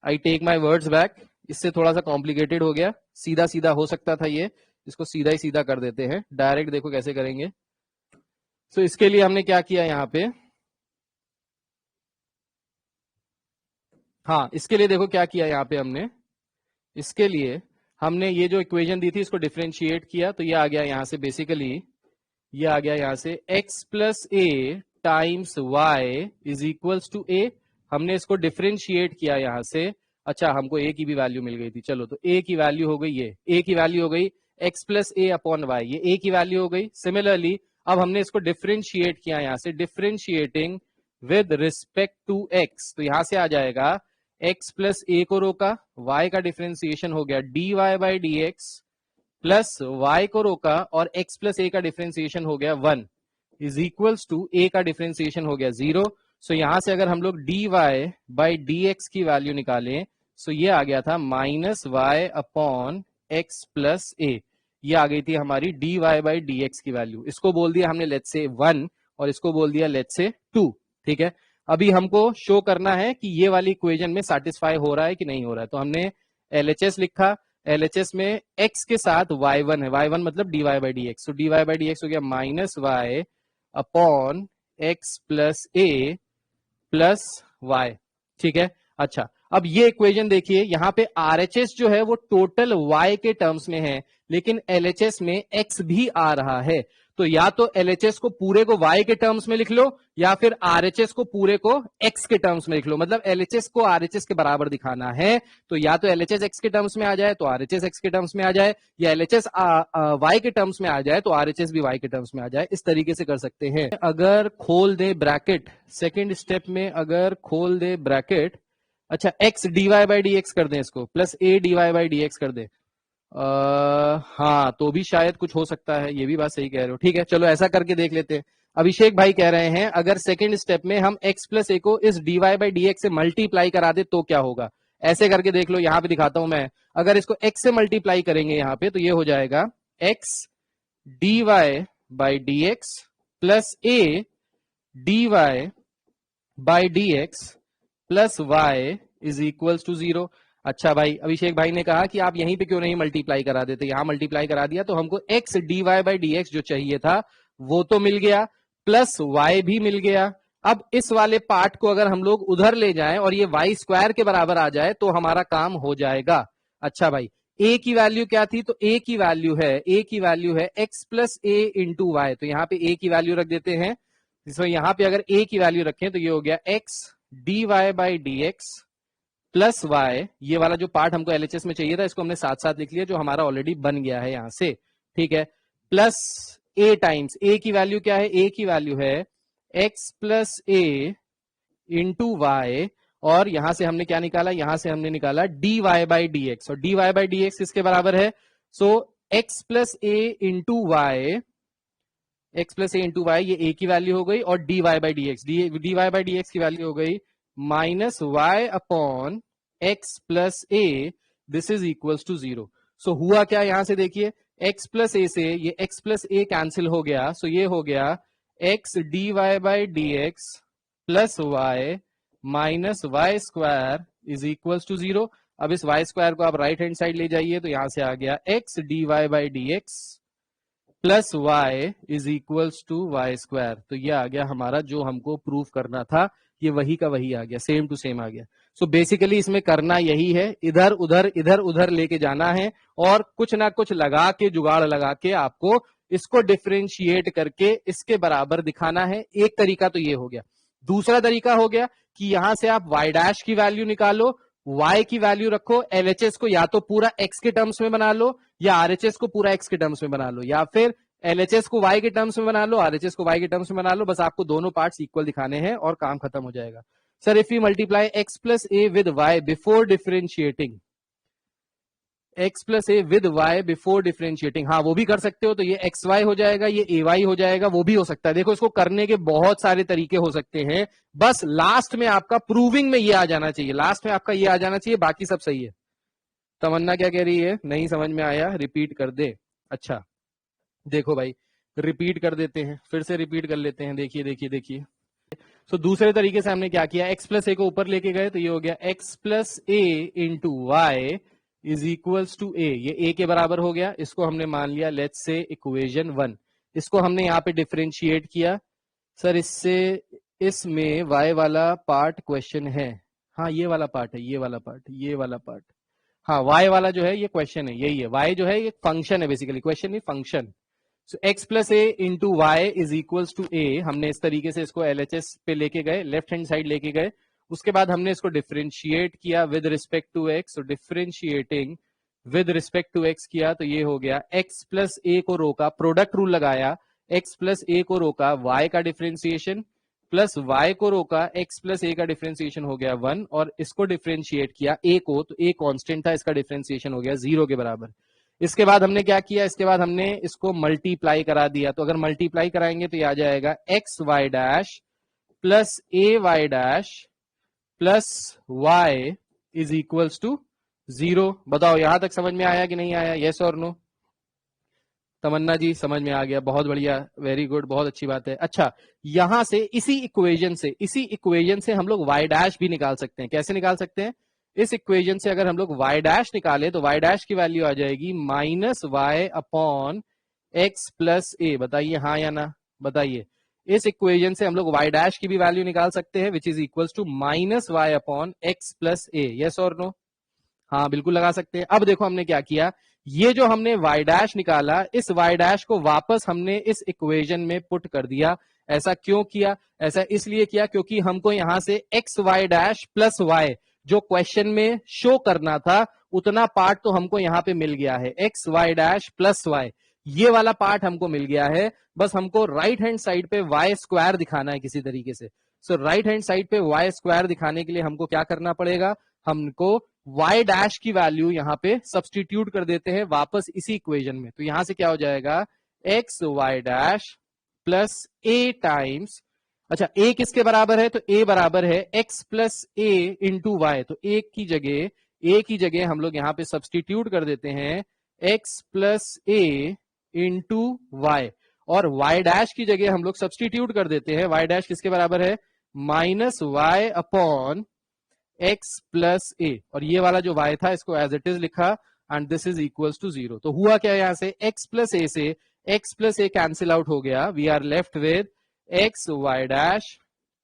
I take my words back, इससे थोड़ा सा कॉम्प्लिकेटेड हो गया, सीधा सीधा हो सकता था ये, इसको सीधा ही सीधा कर देते हैं, डायरेक्ट देखो कैसे करेंगे। तो इसके लिए हमने क्या किया यहाँ पे, हाँ इसके लिए देखो क्या किया यहाँ पे हमने, इसके लिए हमने ये जो इक्वेशन दी थी इसको डिफरेंशिएट किया, तो ये आ गया यहाँ से, बेसिकली ये आ गया यहाँ से x plus a times y is equals to a. हमने इसको डिफरेंशिएट किया यहाँ से, अच्छा हमको a की भी वैल्यू मिल गई थी, चलो तो a की वैल्यू हो गई, ये a की वैल्यू हो गई x प्लस ए अपॉन वाई, ये a की वैल्यू हो गई। सिमिलरली अब हमने इसको डिफरेंशिएट किया यहाँ से, differentiating with respect to x, तो यहां से आ जाएगा x प्लस ए को रोका, y का डिफरेंशिएशन हो गया d y by d x, plus y को रोका और x प्लस ए का डिफरेंशिएशन हो गया 1 इज इक्वल्स टू a का डिफरेंशिएशन हो गया 0। सो यहां से अगर हम लोग dy बाई डी एक्स की वैल्यू निकालें, सो ये आ गया था minus y upon x plus a, ये आ गई थी हमारी dy बाई डी एक्स की वैल्यू। इसको बोल दिया हमने लेट्स से 1 और इसको बोल दिया लेट्स से 2। ठीक है, अभी हमको शो करना है कि ये वाली इक्वेशन में सेटिस्फाई हो रहा है कि नहीं हो रहा है, तो हमने एलएचएस लिखा, एलएचएस में x के साथ y1 है, y1 मतलब dy बाई डी एक्स, तो dy बाई डी एक्स हो गया minus y upon x plus a plus y. ठीक है, अच्छा अब ये इक्वेशन देखिए, यहाँ पे आरएचएस जो है वो टोटल y के टर्म्स में है, लेकिन एलएचएस में x भी आ रहा है, तो या तो एलएचएस को पूरे को y के टर्म्स में लिख लो या फिर आरएचएस को पूरे को x के टर्म्स में लिख लो। मतलब एलएचएस को आरएचएस के बराबर दिखाना है, तो या तो एलएचएस x के टर्म्स में आ जाए तो आरएचएस x के टर्म्स में आ जाए, या एलएचएस y के टर्म्स में आ जाए तो आरएचएस भी y के टर्म्स में आ जाए। इस तरीके से कर सकते हैं। अगर खोल दे ब्रैकेट, सेकेंड स्टेप में अगर खोल दे ब्रैकेट, अच्छा x dy by d x कर दें, इसको plus a dy by d x कर दें, हाँ तो भी शायद कुछ हो सकता है, ये भी बात सही कह रहे हो। ठीक है, चलो ऐसा करके देख लेते हैं। अभिषेक भाई कह रहे हैं अगर सेकंड स्टेप में हम x प्लस ए को इस dy बाई डी एक्स से मल्टीप्लाई करा दे तो क्या होगा, ऐसे करके देख लो। यहां पे दिखाता हूं मैं, अगर इसको x से मल्टीप्लाई करेंगे यहाँ पे तो ये हो जाएगा x dy by d x plus a dy by d x plus y is equals to 0। अच्छा भाई, अभिषेक भाई ने कहा कि आप यहीं पे क्यों नहीं मल्टीप्लाई करा देते, यहां मल्टीप्लाई करा दिया तो हमको x dy by d x जो चाहिए था वो तो मिल गया, प्लस y भी मिल गया। अब इस वाले पार्ट को अगर हम लोग उधर ले जाएं और ये y स्क्वायर के बराबर आ जाए तो हमारा काम हो जाएगा। अच्छा भाई, a की वैल्यू क्या थी, तो a की वैल्यू है x plus a into Y, तो यहाँ पे a की वैल्यू रख देते हैं। तो यहाँ पे अगर a की वैल्यू रखें तो ये हो गया x dy by d x plus y, ये वाला जो पार्ट हमको एलएचएस में चाहिए था इसको हमने साथ साथ लिख लिया, जो हमारा ऑलरेडी बन गया है यहां से। ठीक है, प्लस a टाइम्स a की वैल्यू क्या है, a की वैल्यू है x plus a into Y, और यहां से हमने क्या निकाला, यहां से हमने निकाला dy बाई डी एक्स, और dy बाई डी एक्स किसके बराबर है, so x plus a into y, x plus a into y, ये a की वैल्यू हो गई, और dy by d x, dy by d x की वैल्यू हो गई minus y upon x plus a, this is equals to 0। So हुआ क्या, यहां से देखिए x प्लस ए से ये x प्लस ए कैंसिल हो गया, सो ये हो गया x dy by d x plus y minus y square is equals to 0। अब इस y स्क्वायर को आप राइट हैंड साइड ले जाइए तो यहां से आ गया x dy by d x plus y is equals to y square, तो ये आ गया हमारा जो हमको प्रूफ करना था, ये वही का वही आ गया, सेम टू सेम आ गया। सो बेसिकली इसमें करना यही है, इधर उधर लेके जाना है और कुछ ना कुछ लगा के, जुगाड़ लगा के आपको इसको डिफरेंशिएट करके इसके बराबर दिखाना है। एक तरीका तो ये हो गया। दूसरा तरीका हो गया कि यहां से आप y डैश की वैल्यू निकालो, y की वैल्यू रखो, एलएचएस को या तो पूरा x के टर्म्स में बना लो या आरएचएस को पूरा x के टर्म्स में बना लो, या फिर एलएचएस को y के टर्म्स में बना लो, आरएचएस को y के टर्म्स में बना लो। बस आपको दोनों पार्ट्स इक्वल दिखाने हैं और काम खत्म हो जाएगा। Sir if you multiply x plus a with y before differentiating, x plus a with y before differentiating, हाँ वो भी कर सकते हो, तो ये एक्स वाई हो जाएगा, ये ए वाई हो जाएगा, वो भी हो सकता है। देखो इसको करने के बहुत सारे तरीके हो सकते हैं, बस लास्ट में आपका प्रूविंग में ये आ जाना चाहिए, लास्ट में आपका ये आ जाना चाहिए, बाकी सब सही है। तमन्ना क्या कह रही है, नहीं समझ में आया, रिपीट कर दे। अच्छा देखो भाई, रिपीट कर देते हैं, फिर से रिपीट कर लेते हैं, देखिए देखिए देखिए। तो दूसरे तरीके से हमने क्या किया, एक्स प्लस ए को ऊपर लेके गए, तो ये हो गया x plus a into y is equals to a, ये ए के बराबर हो गया, इसको हमने मान लिया लेट्स से इक्वेशन 1। इसको हमने यहाँ पे डिफरेंशिएट किया, सर इससे इसमें वाई वाला पार्ट क्वेश्चन है, हाँ ये वाला पार्ट है, ये वाला पार्ट, ये वाला पार्ट, हाँ वाई वाला जो है ये क्वेश्चन है, यही है, वाई जो है ये फंक्शन है बेसिकली, क्वेश्चन नहीं function. So x plus a into y is equals to a, हमने इस तरीके से इसको एलएचएस पे लेके गए, लेफ्ट हैंड साइड लेके गए, उसके बाद हमने इसको डिफरेंशिएट किया with respect to x, differentiating with respect to x किया, तो ये हो गया एक्स प्लस ए को रोका, प्रोडक्ट रूल लगाया, एक्स प्लस ए को रोका, वाई का डिफरेंशिएशन प्लस वाई को रोका, एक्स प्लस ए का डिफरेंशिएशन हो गया 1, और इसको डिफरेंशिएट किया ए को, तो ए कांस्टेंट था, इसका डिफरेंशिएशन हो गया 0 के बराबर। इसके बाद हमने क्या किया, इसके बाद हमने इसको मल्टीप्लाई करा दिया, तो अगर मल्टीप्लाई कराएंगे तो ये आ जाएगा x y dash plus a y dash plus y is equals to 0। बताओ यहां तक समझ में आया कि नहीं आया, यस और नो? तमन्ना जी समझ में आ गया, बहुत बढ़िया, वेरी गुड, बहुत अच्छी बात है। अच्छा यहां से इसी इक्वेशन से हम लोग वाई डैश भी निकाल सकते हैं, कैसे निकाल सकते हैं, इस इक्वेशन से अगर हम लोग वाई डैश निकाले तो वाई डैश की वैल्यू आ जाएगी minus y upon x plus a, बताइए हाँ या ना, बताइए। इस इक्वेशन से हम लोग वाई डैश की भी वैल्यू निकाल सकते हैं which is equals to minus y upon x plus a, yes और नो? हाँ बिल्कुल लगा सकते हैं। अब देखो हमने क्या किया, ये जो हमने वाई डैश निकाला, इस वाई डैश को वापस हमने इस इक्वेशन में पुट कर दिया। ऐसा क्यों किया, ऐसा इसलिए किया क्योंकि हमको यहां से x y dash plus y जो क्वेश्चन में शो करना था उतना पार्ट तो हमको यहां पे मिल गया है, x y dash plus y, ये वाला पार्ट हमको मिल गया है। बस हमको राइट हैंड साइड पे वाई स्क्वायर दिखाना है किसी तरीके से। सो राइट हैंड साइड पे वाई स्क्वायर दिखाने के लिए हमको क्या करना पड़ेगा, हमको y डैश की वैल्यू यहां पे सब्सटीट्यूट कर देते हैं वापस इसी इक्वेशन में, तो यहां से क्या हो जाएगा x y dash plus a times, अच्छा a किसके बराबर है, तो a बराबर है x plus a into Y, तो a की जगह हम लोग यहां पे सब्सटीट्यूट कर देते हैं x plus a into Y, और y डैश की जगह हम लोग सब्सटीट्यूट कर देते हैं, y डैश किसके बराबर है minus y upon x plus a, और ये वाला जो y था इसको एज इट इज लिखा and this is equals to 0। तो हुआ क्या, यहां से x प्लस ए से x plus a cancel out हो गया, we are left with x y dash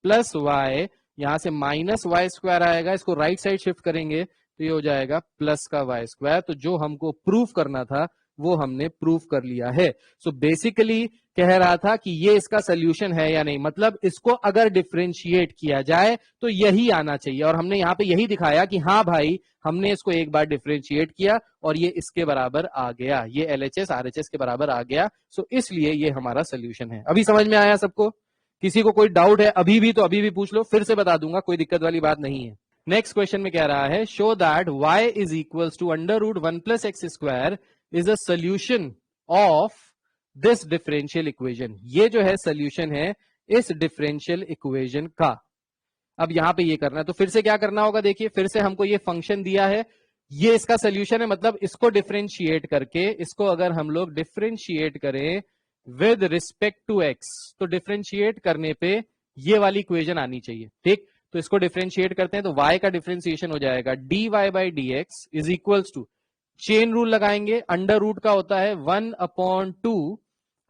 plus y, यहां से माइनस वाई स्क्वायर आएगा, इसको राइट साइड शिफ्ट करेंगे तो ये हो जाएगा प्लस का वाई स्क्वायर। तो जो हमको प्रूफ करना था वो हमने प्रूफ कर लिया है। सो बेसिकली कह रहा था कि ये इसका सोल्यूशन है या नहीं, मतलब इसको अगर डिफरेंशिएट किया जाए तो यही आना चाहिए, और हमने यहाँ पे यही दिखाया कि हाँ भाई हमने इसको एक बार डिफरेंशिएट किया और ये इसके बराबर आ गया, ये एलएचएस आरएचएस के बराबर आ गया। सो इसलिए ये हमारा सोल्यूशन है। अभी समझ में आया सबको? किसी को कोई डाउट है अभी भी तो अभी भी पूछ लो, फिर से बता दूंगा, कोई दिक्कत वाली बात नहीं है। नेक्स्ट क्वेश्चन में कह रहा है show that y is equals to under root 1 plus x square is a solution of this differential equation. ये जो है सोल्यूशन है इस डिफरेंशियल इक्वेशन का। अब यहां पे ये करना है, तो फिर से क्या करना होगा, देखिए फिर से हमको ये फंक्शन दिया है, ये इसका सोल्यूशन है, मतलब इसको डिफरेंशिएट करके, इसको अगर हम लोग डिफरेंशिएट करें विद रिस्पेक्ट टू एक्स, तो डिफरेंशिएट करने पे ये वाली इक्वेशन आनी चाहिए, ठीक। तो इसको डिफरेंशिएट करते हैं तो y का डिफरेंशिएशन हो जाएगा dy by d x is equals to, chain rule लगाएंगे, अंडर रूट का होता है 1/2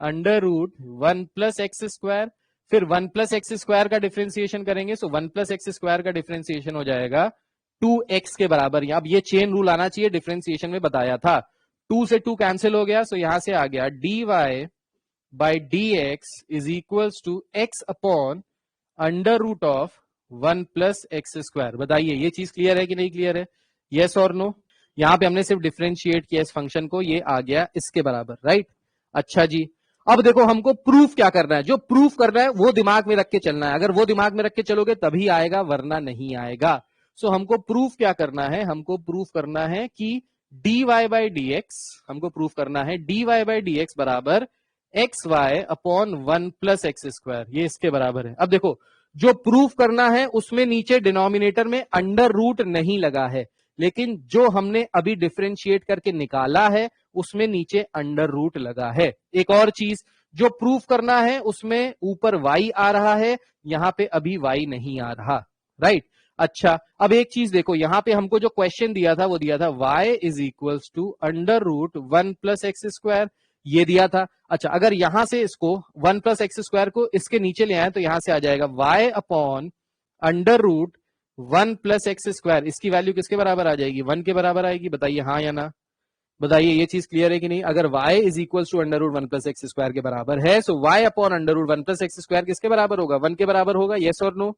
under root 1 plus x square, फिर 1 प्लस एक्स स्क्वायर का डिफरेंशिएशन करेंगे, सो 1 प्लस एक्स स्क्वायर का डिफरेंशिएशन हो जाएगा 2x के बराबर। अब ये चेन रूल आना चाहिए, डिफरेंशिएशन में बताया था, 2 से 2 कैंसिल हो गया, सो यहां से आ गया dy by d x is equals to x upon under root of 1 plus x square. बताइए ये चीज क्लियर है कि नहीं क्लियर है, यस और नो? यहां पे हमने सिर्फ डिफरेंशिएट किया इस फंक्शन को, ये आ गया इसके बराबर, राइट। अच्छा जी, अब देखो हमको प्रूफ क्या करना है, जो प्रूफ करना है वो दिमाग में रख के चलना है, अगर वो दिमाग में रख के चलोगे तभी आएगा वरना नहीं आएगा। सो हमको प्रूफ क्या करना है, हमको प्रूफ करना है कि d y by d x हमको प्रूफ करना है, d y by d x बराबर x y upon 1 plus x square, ये इसके बराबर है। अब देखो जो प्रूफ करना है उसमें नीचे डिनोमिनेटर में अंडर रूट नहीं लगा है, लेकिन जो हमने अभी डिफरेंशिएट करके निकाला है उसमें नीचे अंडर रूट लगा है। एक और चीज, जो प्रूफ करना है उसमें ऊपर y आ रहा है, यहां पे अभी y नहीं आ रहा, राइट। अच्छा, अब एक चीज देखो, यहां पे हमको जो क्वेश्चन दिया था वो दिया था y is equals to under root 1 plus x square, ये दिया था। अच्छा, अगर यहां से इसको 1 प्लस एक्स स्क्वायर को इसके नीचे ले आए तो यहां से आ जाएगा y upon under root 1 plus x square, इसकी वैल्यू किसके बराबर आ जाएगी, 1 के बराबर आएगी। बताइए हाँ या ना, बताइए ये चीज क्लियर है कि नहीं। अगर y is equal to under root 1 plus x square के बराबर है, so y upon under root 1 plus x square किसके बराबर होगा, 1 के बराबर होगा। यस और नो,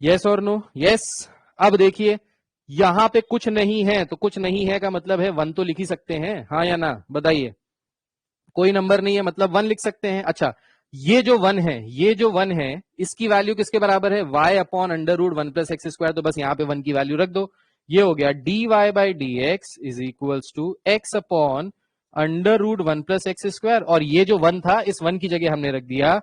यस और नो, यस। अब देखिए यहां पे कुछ नहीं है, तो कुछ नहीं है का मतलब है 1 तो लिख ही सकते हैं, हाँ या ना, बताइए। कोई नंबर नहीं है मतलब 1 लिख सकते हैं। अच्छा, ये जो 1 है, ये जो 1 है, इसकी वैल्यू किसके बराबर है, y upon under root 1 plus x square, तो बस यहां पे 1 की वैल्यू रख दो। ये हो गया d y by d x is equals to x upon under root 1 plus x square, और ये जो 1 था इस 1 की जगह हमने रख दिया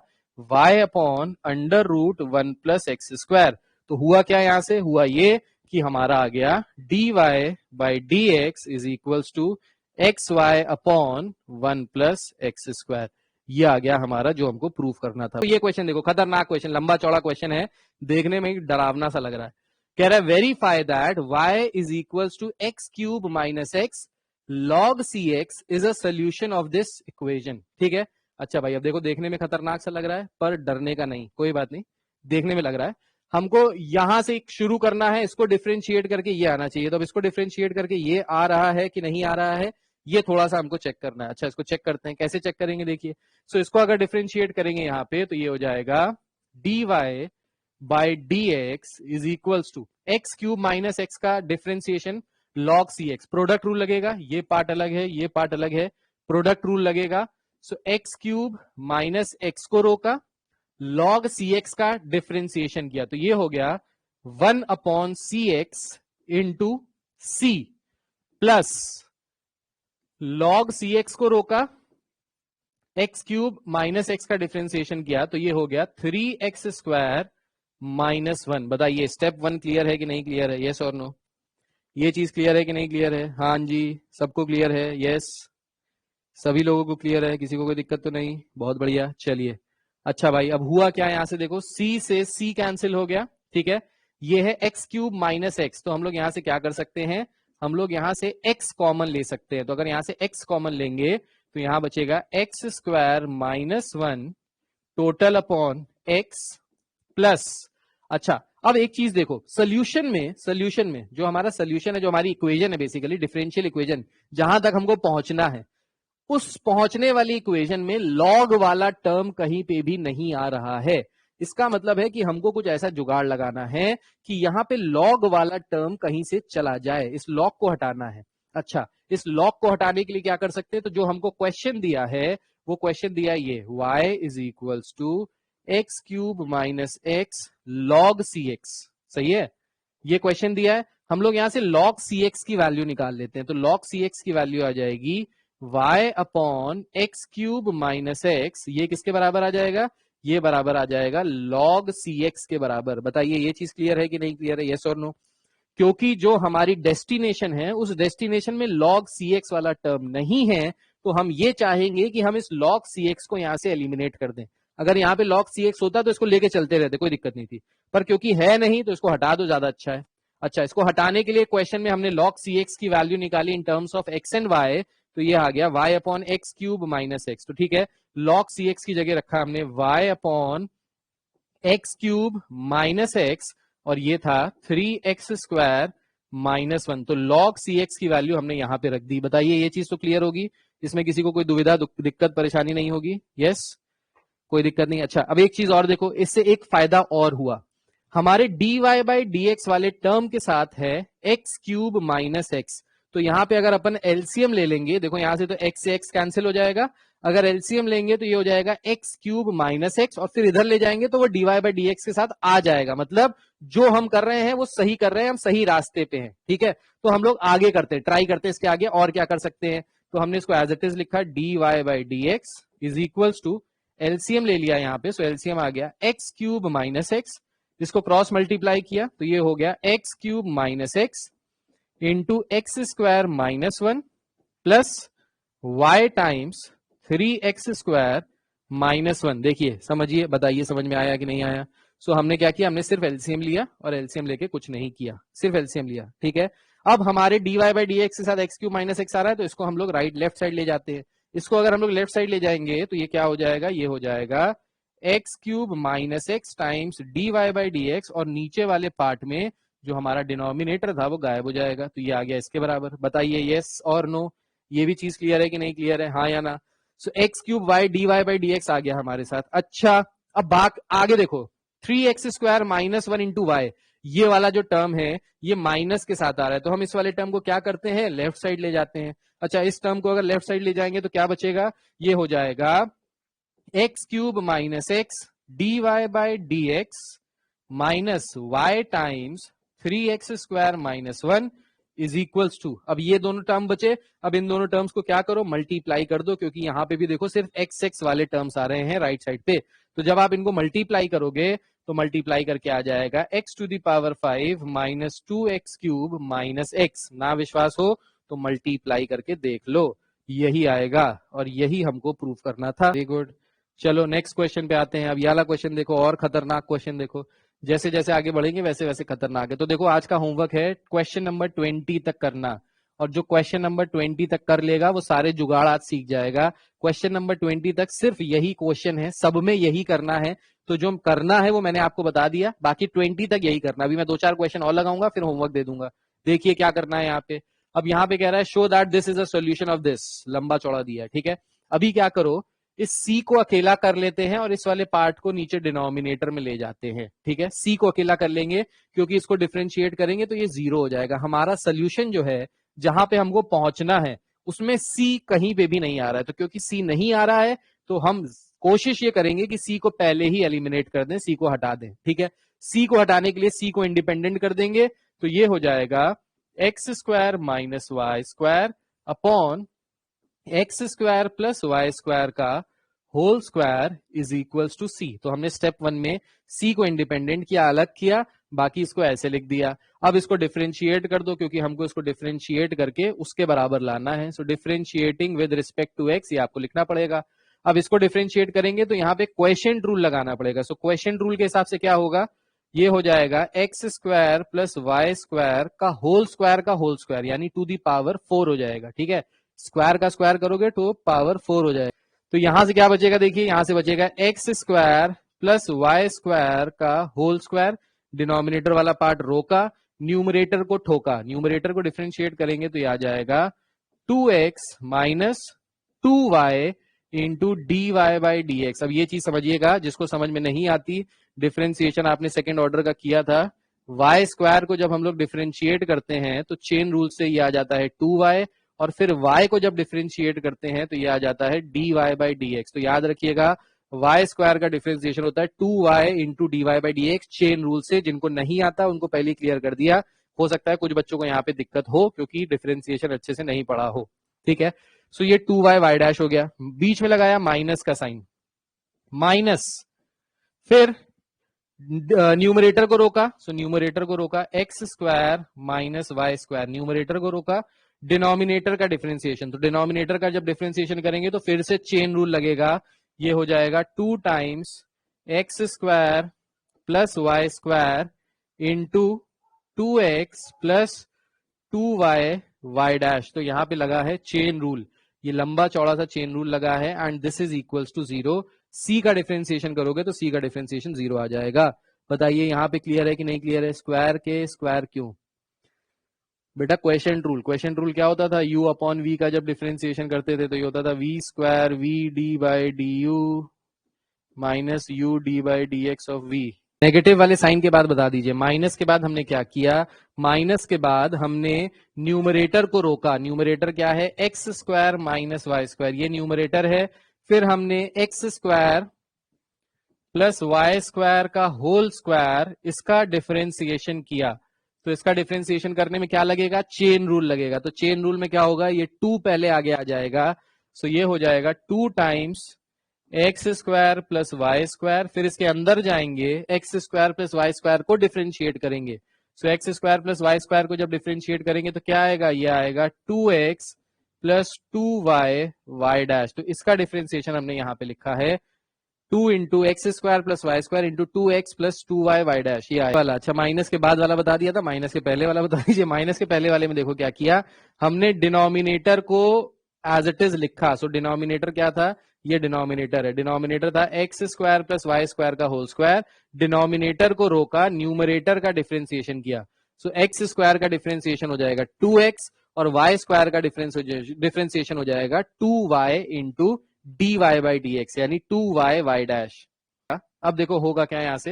y upon under root 1 plus x square. तो हुआ क्या, यहां से हुआ ये कि हमारा आ गया d y by d x is equals to x y upon 1 plus x square. ये आ गया हमारा जो हमको प्रूफ करना था। तो ये क्वेश्चन देखो, खतरनाक क्वेश्चन, लंबा चौड़ा क्वेश्चन है, देखने में डरावना सा लग रहा है। कह रहा है verify that y is equals to x cube minus x log c x is a solution of this equation. ठीक है, अच्छा भाई, अब देखो देखने में खतरनाक सा लग रहा है पर डरने का नहीं, कोई बात नहीं, देखने में लग रहा है। हमको यहां से शुरू करना है, इसको डिफरेंशिएट करके ये आना चाहिए, तो अब इसको डिफरेंशिएट करके ये आ रहा है कि नहीं आ रहा है, ये थोड़ा सा हमको चेक करना है। अच्छा, इसको चेक करते हैं, कैसे चेक करेंगे, देखिए। सो इसको अगर डिफरेंशिएट करेंगे यहाँ पे तो ये हो जाएगा d y by d x is equals to x cube minus x का differentiation log c x, product rule लगेगा, ये पार्ट अलग है, ये पार्ट अलग है, प्रोडक्ट रूल लगेगा। So x cube minus x को रोका, लॉग सी एक्स का डिफरेंशिएशन किया, तो ये हो गया 1 upon c x into c plus log c x को रोका, एक्स क्यूब माइनस एक्स का डिफरेंशिएशन किया, तो ये हो गया 3x स्क्वायर माइनस 1। बताइए स्टेप 1 क्लियर है कि नहीं क्लियर है, यस और नो, ये चीज क्लियर है कि नहीं क्लियर है, हाँ जी सबको क्लियर है, यस सभी लोगों को क्लियर है, किसी को कोई दिक्कत तो नहीं, बहुत बढ़िया, चलिए। अच्छा भाई, अब हुआ क्या, यहां से देखो c से c कैंसिल हो गया, ठीक है, ये है एक्स क्यूब माइनस एक्स, तो हम लोग यहां से क्या कर सकते हैं, हम लोग यहां से x कॉमन ले सकते हैं, तो अगर यहां से x कॉमन लेंगे तो यहां बचेगा x square minus 1 total upon x plus. अच्छा, अब एक चीज देखो, सोल्यूशन में जो हमारा सोल्यूशन है, जो हमारी इक्वेशन है बेसिकली डिफरेंशियल इक्वेशन, जहां तक हमको पहुंचना है, उस पहुंचने वाली इक्वेशन में लॉग वाला टर्म कहीं पे भी नहीं आ रहा है। इसका मतलब है कि हमको कुछ ऐसा जुगाड़ लगाना है कि यहां पे लॉग वाला टर्म कहीं से चला जाए, इस लॉग को हटाना है। अच्छा, इस लॉग को हटाने के लिए क्या कर सकते हैं, तो जो हमको क्वेश्चन दिया है वो क्वेश्चन दिया ये y is equals to x cube minus x log c x, सही है, ये क्वेश्चन दिया है। हम लोग यहां से log cx की वैल्यू निकाल लेते हैं, तो log cx की वैल्यू आ जाएगी y upon x cube minus x, ये किसके बराबर आ जाएगा, ये बराबर आ जाएगा log cx के बराबर। बताइए ये चीज क्लियर है कि नहीं क्लियर है, यस और नो। क्योंकि जो हमारी डेस्टिनेशन है उस डेस्टिनेशन में log cx वाला टर्म नहीं है, तो हम ये चाहेंगे कि हम इस log cx को यहां से एलिमिनेट कर दें। अगर यहाँ पे log cx होता तो इसको लेके चलते रहते, कोई दिक्कत नहीं थी, पर क्योंकि है नहीं तो इसको हटा दो, ज्यादा अच्छा है। अच्छा, इसको हटाने के लिए क्वेश्चन में हमने log cx की वैल्यू निकाली in terms of x and y, तो ये आ गया y upon x cube minus x, तो ठीक है, log cx की जगह रखा हमने y upon x cube minus x, और ये था 3x स्क्वायर माइनस 1, तो log cx की वैल्यू हमने यहां पे रख दी। बताइए ये चीज तो क्लियर होगी, इसमें किसी को कोई दुविधा दिक्कत परेशानी नहीं होगी, यस कोई दिक्कत नहीं। अच्छा, अब एक चीज और देखो, इससे एक फायदा और हुआ, हमारे dy बाई dx वाले टर्म के साथ है एक्स क्यूब माइनस एक्स, तो यहां पे अगर अपन एलसीएम ले लेंगे, देखो यहां से तो x से x कैंसिल हो जाएगा, अगर एलसीएम लेंगे तो ये हो जाएगा एक्स क्यूब माइनस एक्स, और फिर इधर ले जाएंगे तो वो डीवाई बाई डी एक्स के साथ आ जाएगा। मतलब जो हम कर रहे हैं वो सही कर रहे हैं, हम सही रास्ते पे हैं। ठीक है, तो हम लोग आगे करते हैं, ट्राई करते हैं इसके आगे और क्या कर सकते हैं। तो हमने इसको एज इट इज लिखा, d y by d x is equals to, LCM ले लिया यहाँ पे, सो एलसीएम आ गया एक्स क्यूब माइनस एक्स, इसको क्रॉस मल्टीप्लाई किया तो ये हो गया x cube minus x into x square minus one plus y times 3x square minus one. देखिए समझिए, बताइए समझ में आया कि नहीं आया। सो हमने क्या किया, हमने सिर्फ एलसीएम लिया और एलसीएम लेके कुछ नहीं किया, सिर्फ एलसीएम लिया। ठीक है, अब हमारे dy बाई डी एक्स के साथ एक्स क्यूब माइनस एक्स आ रहा है, तो इसको हम लोग राइट लेफ्ट साइड ले जाते हैं। इसको अगर हम लोग लेफ्ट साइड ले जाएंगे तो ये क्या हो जाएगा, ये हो जाएगा x cube minus x times dy by d x, और नीचे वाले पार्ट में जो हमारा डिनोमिनेटर था वो गायब हो जाएगा, तो ये आ गया इसके बराबर। बताइए यस और नो, ये भी चीज क्लियर है कि नहीं क्लियर है, हाँ या ना। So x cube y d y by d x आ गया हमारे साथ। अच्छा, अब आगे देखो, 3x square minus one into y, ये वाला जो टर्म है ये माइनस के साथ आ रहा है, तो हम इस वाले टर्म को क्या करते हैं, लेफ्ट साइड ले जाते हैं। अच्छा, इस टर्म को अगर लेफ्ट साइड ले जाएंगे तो क्या बचेगा, ये हो जाएगा x cube minus x d y by d x minus y times 3x square minus one is equals to, अब ये दोनों टर्म बचे, अब इन दोनों टर्म्स को क्या करो, मल्टीप्लाई कर दो, क्योंकि यहां पे भी देखो सिर्फ एक्स एक्स वाले टर्म्स आ रहे हैं राइट साइड पे। तो जब आप इनको मल्टीप्लाई करोगे तो मल्टीप्लाई करके आ जाएगा x to the power 5 minus 2x cube minus x. ना विश्वास हो तो मल्टीप्लाई करके देख लो, यही आएगा, और यही हमको प्रूफ करना था। वेरी गुड, चलो नेक्स्ट क्वेश्चन पे आते हैं। अब ये वाला क्वेश्चन देखो, और खतरनाक क्वेश्चन देखो, जैसे जैसे आगे बढ़ेंगे वैसे वैसे खतरनाक है। तो देखो आज का होमवर्क है क्वेश्चन नंबर 20 तक करना, और जो क्वेश्चन नंबर 20 तक कर लेगा वो सारे जुगाड़ आज सीख जाएगा। क्वेश्चन नंबर 20 तक सिर्फ यही क्वेश्चन है, सब में यही करना है, तो जो करना है वो मैंने आपको बता दिया, बाकी 20 तक यही करना। अभी मैं 2-4 क्वेश्चन और लगाऊंगा, फिर होमवर्क दे दूंगा। देखिए क्या करना है यहाँ पे। अब यहाँ पे कह रहा है show that this is a solution of this, लंबा चौड़ा दिया है। ठीक है, अभी क्या करो, इस C को अकेला कर लेते हैं और इस वाले पार्ट को नीचे डिनोमिनेटर में ले जाते हैं। ठीक है, C को अकेला कर लेंगे, क्योंकि इसको डिफरेंशिएट करेंगे तो ये 0 हो जाएगा। हमारा सोल्यूशन जो है, जहां पे हमको पहुंचना है, उसमें C कहीं पे भी नहीं आ रहा है, तो क्योंकि C नहीं आ रहा है तो हम कोशिश ये करेंगे कि C को पहले ही एलिमिनेट कर दें, C को हटा दें। ठीक है, C को हटाने के लिए C को इंडिपेंडेंट कर देंगे, तो ये हो जाएगा x square minus y square upon x square plus y square का whole square is equals to c. तो हमने स्टेप 1 में सी को इंडिपेंडेंट किया, अलग किया, बाकी इसको ऐसे लिख दिया। अब इसको डिफरेंशिएट कर दो, क्योंकि हमको इसको डिफरेंशिएट करके उसके बराबर लाना है। So differentiating with respect to x, ये आपको लिखना पड़ेगा। अब इसको डिफरेंशिएट करेंगे तो यहाँ पे क्वेश्चन रूल लगाना पड़ेगा। सो क्वेश्चन रूल के हिसाब से क्या होगा, ये हो जाएगा x square plus y square का होल स्क्वायर, यानी टू दी पावर 4 हो जाएगा। ठीक है, स्क्वायर का स्क्वायर करोगे तो पावर 4 हो जाएगा। तो यहां से क्या बचेगा, देखिए यहां से बचेगा x square plus y square का होल स्क्वायर, डिनोमिनेटर वाला पार्ट रोका, न्यूमरेटर को ठोका, न्यूमरेटर को डिफरेंशिएट करेंगे तो ये आ जाएगा 2x minus 2y into d y by d x. अब ये चीज समझिएगा, जिसको समझ में नहीं आती, डिफरेंशिएशन आपने सेकेंड ऑर्डर का किया था, वाई स्क्वायर को जब हम लोग डिफरेंशिएट करते हैं तो चेन रूल से ये आ जाता है 2y, और फिर y को जब डिफरेंशिएट करते हैं तो ये आ जाता है d y by d x. तो याद रखिएगा, वाई स्क्वायर का डिफरेंशिएशन होता है 2y into d y by d x, chain rule से। जिनको नहीं आता उनको पहले क्लियर कर दिया, हो सकता है कुछ बच्चों को यहाँ पे दिक्कत हो क्योंकि डिफरेंशिएशन अच्छे से नहीं पढ़ा हो। ठीक है, सो ये 2y y डैश हो गया, बीच में लगाया माइनस का साइन, माइनस, फिर न्यूमरेटर को रोका, सो न्यूमरेटर को रोका x square minus y square, numerator को रोका, डिनोमिनेटर का डिफरेंशिएशन, तो डिनोमिनेटर का जब डिफरेंशिएशन करेंगे तो फिर से चेन रूल लगेगा, ये हो जाएगा 2 times x square plus y square into 2x plus 2y y dash. तो यहां पे लगा है चेन रूल, ये लंबा चौड़ा सा चेन रूल लगा है, and this is equals to 0। C का डिफरेंशिएशन करोगे तो सी का डिफरेंशिएशन 0 आ जाएगा। बताइए यहाँ पे क्लियर है कि नहीं क्लियर है। स्क्वायर के स्क्वायर क्यों बेटा, क्वेश्चन रूल क्या होता था, u अपॉन v का जब डिफरेंशिएशन करते थे तो ये होता था v square v D by D you minus U D by d x of v। Negative वाले साइन के बाद बता दीजिए, माइनस के बाद हमने क्या किया, माइनस के बाद हमने न्यूमरेटर को रोका। न्यूमरेटर क्या है, x square minus y square, ये न्यूमरेटर है, फिर हमने x square plus y square का होल स्क्वायर इसका डिफरेंशिएशन किया। तो इसका डिफरेंशिएशन करने में क्या लगेगा, चेन रूल लगेगा। तो चेन रूल में क्या होगा, ये 2 पहले आगे आ जाएगा, सो ये हो जाएगा 2 times x square plus y square. फिर इसके अंदर जाएंगे, x square plus y square को डिफरेंशिएट करेंगे। So x square plus y square को जब डिफरेंशिएट करेंगे तो क्या आएगा, ये आएगा 2x plus 2y y dash. तो इसका डिफरेंशिएशन हमने यहाँ पे लिखा है 2 into x square plus y square into 2x plus 2y y dash, ये आएगा वाला। अच्छा, माइनस के बाद वाला बता दिया था, माइनस के पहले वाला बता दीजिए। माइनस के पहले वाले में देखो क्या किया हमने, डिनोमिनेटर को एज इट इज लिखा। सो डिनोमिनेटर क्या था, ये डिनोमिनेटर है, डिनोमिनेटर था x square plus y square का होल स्क्वायर। डिनोमिनेटर को रोका, न्यूमरेटर का डिफरेंशिएशन किया। सो एक्स स्क्वायर का डिफरेंशिएशन हो जाएगा 2x और वाई स्क्वायर का डिफरेंशिएशन हो जाएगा 2y into d y by d x, यानी 2y वाई डैश। अब देखो होगा क्या यहां से,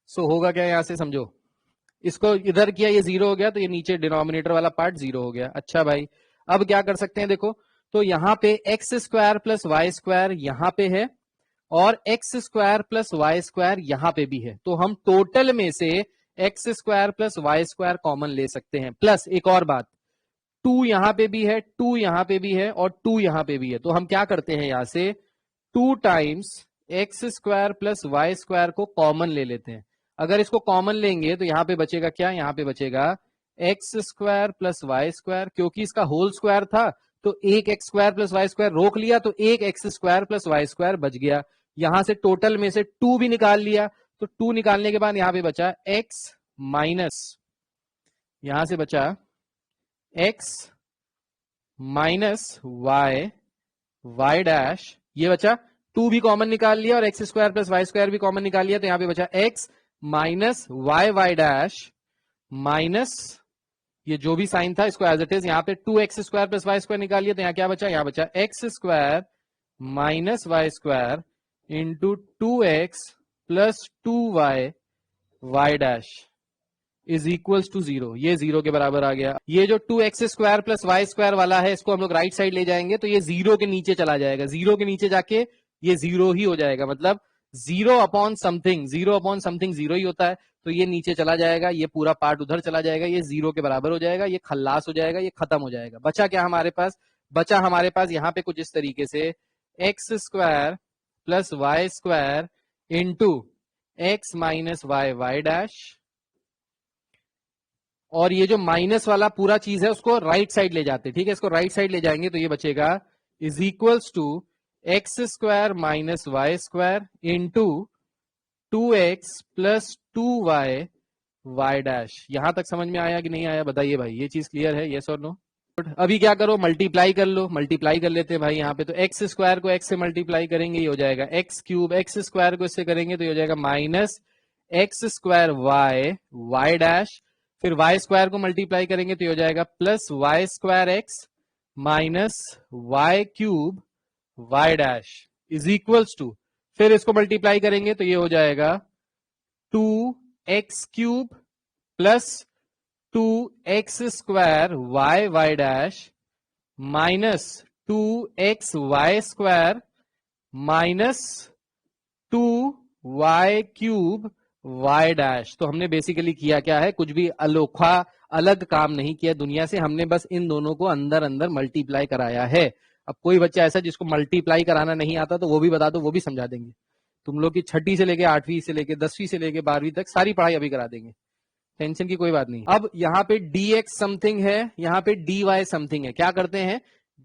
होगा क्या यहां से समझो, इसको इधर किया ये 0 हो गया, तो ये नीचे डिनोमिनेटर वाला पार्ट 0 हो गया। अच्छा भाई, अब क्या कर सकते हैं, देखो तो यहां पे x square plus y square यहां पे है और x square plus y square यहां पे भी है। तो हम टोटल में से x square plus y square common ले सकते हैं। प्लस एक और बात, 2 यहां पे भी है, 2 यहां पे भी है और 2 यहां पे भी है। तो हम क्या करते हैं, यहां से 2 times x square plus y square को कॉमन ले लेते हैं। अगर इसको कॉमन लेंगे तो यहां पे बचेगा क्या, यहां पे बचेगा x square plus y square, क्योंकि इसका होल स्क्वायर था तो एक x square plus y square रोक लिया, तो एक x square plus y square बच गया। यहां से टोटल में से 2 भी निकाल लिया, तो 2 निकालने के बाद यहां पे बचा एक्स माइनस, यहां से बचा x minus y y dash, ये बचा। 2 भी कॉमन निकाल लिया और x square plus y square भी कॉमन निकाल लिया, तो यहां पे बचा x minus y y dash minus, ये जो भी साइन था इसको एज इट इज, यहाँ पे 2x square plus y square निकाल लिया, तो यहाँ क्या बचा, यहाँ बचा x square minus y square into 2x plus 2y y dash is equals to 0। ये 0 के बराबर आ गया। ये जो 2x square plus y square वाला है, इसको हम लोग राइट साइड ले जाएंगे तो ये 0 के नीचे चला जाएगा। 0 के नीचे जाके ये 0 ही हो जाएगा, मतलब 0 अपॉन समथिंग, 0 अपॉन समथिंग 0 ही होता है। तो ये नीचे चला जाएगा, ये पूरा पार्ट उधर चला जाएगा, ये 0 के बराबर हो जाएगा, ये खल्लास हो जाएगा, ये खत्म हो जाएगा। बचा क्या हमारे पास, बचा हमारे पास यहाँ पे कुछ इस तरीके से x square plus y square into x minus y y dash, और ये जो माइनस वाला पूरा चीज है उसको राइट साइड ले जाते हैं। ठीक है, इसको राइट साइड ले जाएंगे तो ये बचेगा is equals to x square minus y square into 2x plus 2y y dash. यहां तक समझ में आया कि नहीं आया, बताइए भाई, ये चीज क्लियर है, यस और नो। अभी क्या करो, मल्टीप्लाई कर लो, मल्टीप्लाई कर लेते हैं भाई यहाँ पे। तो एक्स स्क्वायर को एक्स से मल्टीप्लाई करेंगे, ये हो जाएगा एक्स क्यूब, एक्स स्क्वायर को इससे करेंगे तो ये हो जाएगा minus x square y y dash, फिर वाई स्क्वायर को मल्टीप्लाई करेंगे तो ये हो जाएगा plus y square x minus y cube y dash is equals to, फिर इसको मल्टीप्लाई करेंगे तो ये हो जाएगा 2x cube plus 2x square y y dash minus 2x y square minus 2y cube y dash. तो हमने बेसिकली किया क्या है, कुछ भी अनोखा अलग काम नहीं किया दुनिया से, हमने बस इन दोनों को अंदर अंदर मल्टीप्लाई कराया है। अब कोई बच्चा ऐसा जिसको मल्टीप्लाई कराना नहीं आता तो वो भी बता दो, वो भी समझा देंगे। तुम लोग की 6ठी से लेके 8वीं से लेके 10वीं से लेके 12वीं तक सारी पढ़ाई अभी करा देंगे, टेंशन की कोई बात नहीं। अब यहाँ पे dx समथिंग है, यहाँ पे dy समथिंग है। क्या करते हैं,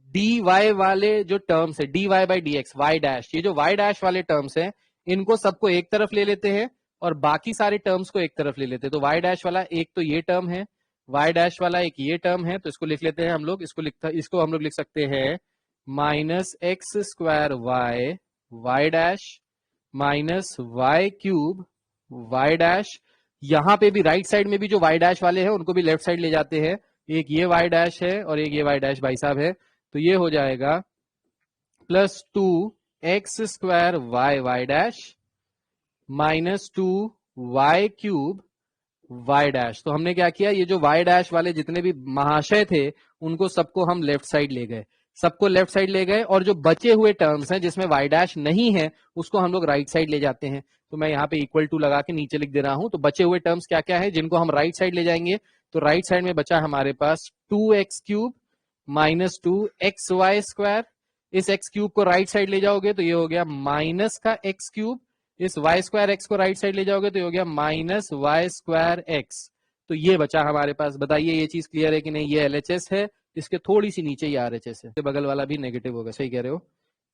dy वाले जो टर्म्स है, dy by dx y dash, ये जो वाई डैश वाले टर्म्स हैं इनको सबको एक तरफ ले लेते हैं और बाकी सारे टर्म्स को एक तरफ ले लेते हैं। तो वाई डैश वाला एक तो ये टर्म है, वाई डैश वाला एक ये टर्म है, तो इसको लिख लेते हैं हम लोग। इसको हम लोग लिख सकते हैं minus x square y y dash minus y cube y dash. यहां पे भी राइट साइड में भी जो वाई डैश वाले हैं उनको भी लेफ्ट साइड ले जाते हैं, एक ये वाई डैश है और एक ये वाई डैश भाई साहब है, तो ये हो जाएगा plus 2x square y y dash minus 2y cube y dash. तो हमने क्या किया, ये जो वाई डैश वाले जितने भी महाशय थे उनको सबको हम लेफ्ट साइड ले गए। सबको लेफ्ट साइड ले गए और जो बचे हुए टर्म्स हैं जिसमें y डैश नहीं है उसको हम लोग राइट साइड ले जाते हैं। तो मैं यहाँ पे इक्वल टू लगा के नीचे लिख दे रहा हूं। तो बचे हुए टर्म्स क्या क्या है जिनको हम राइट साइड ले जाएंगे? तो राइट साइड में बचा हमारे पास 2x क्यूब माइनस 2xy²। इस x क्यूब को राइट साइड ले जाओगे तो ये हो गया माइनस का x क्यूब। इस y² x को राइट साइड ले जाओगे तो ये हो गया माइनस y² x। तो ये बचा हमारे पास। बताइए ये चीज क्लियर है कि नहीं? ये LHS है, इसके थोड़ी सी नीचे ही RHS है। बगल वाला भी नेगेटिव होगा, सही कह रहे हो,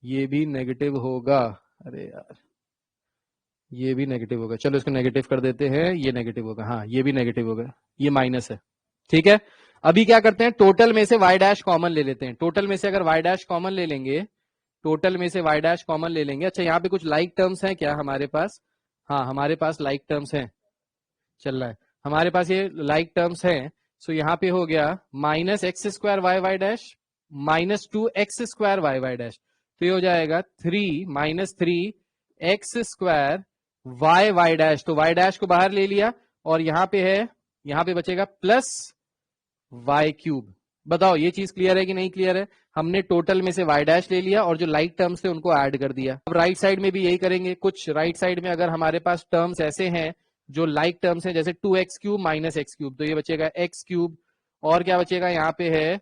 ये भी नेगेटिव होगा। अरे यार ये भी नेगेटिव होगा, चलो इसको नेगेटिव कर देते हैं, ये नेगेटिव होगा, हाँ ये भी नेगेटिव होगा, ये माइनस है। ठीक है, अभी क्या करते हैं, टोटल में से y डैश कॉमन ले लेते हैं। टोटल में से अगर y डैश कॉमन ले लेंगे, टोटल में से y डैश कॉमन ले लेंगे। अच्छा यहाँ पे कुछ लाइक टर्म्स हैं क्या हमारे पास? हाँ हमारे पास लाइक टर्म्स हैं, चल रहा है हमारे पास ये लाइक टर्म्स हैं। सो यहाँ पे हो गया minus x² y dash minus 2x² y dash. तो ये हो जाएगा 3 माइनस 3x² y डैश। तो y डैश को बाहर ले लिया और यहाँ पे है, यहाँ पे बचेगा प्लस y³। बताओ ये चीज क्लियर है कि नहीं क्लियर है? हमने टोटल में से y डैश ले लिया और जो लाइक टर्म्स थे उनको ऐड कर दिया। अब राइट साइड में भी यही करेंगे। कुछ राइट साइड में अगर हमारे पास टर्म्स ऐसे हैं जो लाइक टर्म्स हैं, जैसे 2x³ माइनस x³, तो ये बचेगा x³ और क्या बचेगा, यहाँ पे है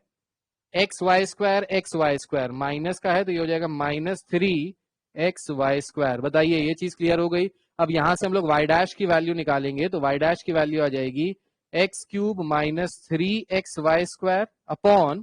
xy² माइनस का है तो ये हो जाएगा माइनस 3xy²। बताइए ये चीज क्लियर हो गई? अब यहां से हम लोग y डैश की वैल्यू निकालेंगे तो y डैश की वैल्यू आ जाएगी x³ minus 3xy² upon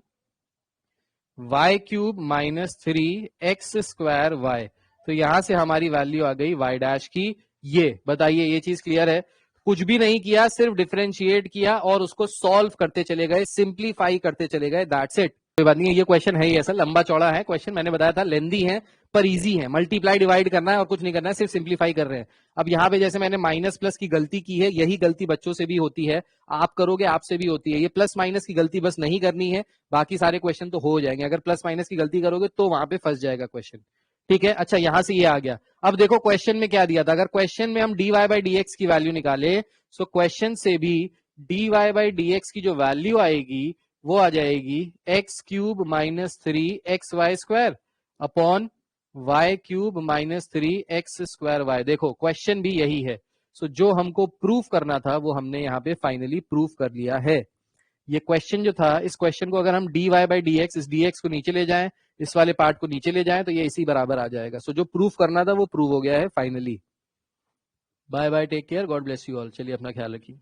y³ minus 3x² तो यहां से हमारी वैल्यू आ गई y डैश की ये। बताइए ये चीज क्लियर है? कुछ भी नहीं किया, सिर्फ डिफरेंशिएट किया और उसको सॉल्व करते चले गए, सिंप्लीफाई करते चले गए, दैट्स इट। कोई बात नहीं है, ये क्वेश्चन है ही ऐसा लंबा चौड़ा है क्वेश्चन, मैंने बताया था लेंदी है पर इजी है। मल्टीप्लाई डिवाइड करना है और कुछ नहीं करना है, सिर्फ सिंप्लीफाई कर रहे हैं। अब यहाँ पे जैसे मैंने माइनस प्लस की गलती की है, यही गलती बच्चों से भी होती है, आप करोगे आपसे भी होती है। ये प्लस माइनस की गलती बस नहीं करनी है, बाकी सारे क्वेश्चन तो हो जाएंगे। अगर प्लस माइनस की गलती करोगे तो वहां पे फंस जाएगा क्वेश्चन। ठीक है, अच्छा यहां से ये आ गया। अब देखो क्वेश्चन में क्या दिया था, अगर क्वेश्चन में हम dy बाई dx की वैल्यू निकाले, सो क्वेश्चन से भी dy बाई dx की जो वैल्यू आएगी वो आ जाएगी x³ minus 3xy² upon y³ minus 3x²y। देखो क्वेश्चन भी यही है। सो जो हमको प्रूफ करना था वो हमने यहाँ पे फाइनली प्रूफ कर लिया है। ये क्वेश्चन जो था, इस क्वेश्चन को अगर हम dy बाई dx, इस dx को नीचे ले जाएं, इस वाले पार्ट को नीचे ले जाएं तो ये इसी बराबर आ जाएगा। सो जो प्रूफ करना था वो प्रूव हो गया है finally. Bye bye, take care, God bless you all. चलिए अपना ख्याल रखिए।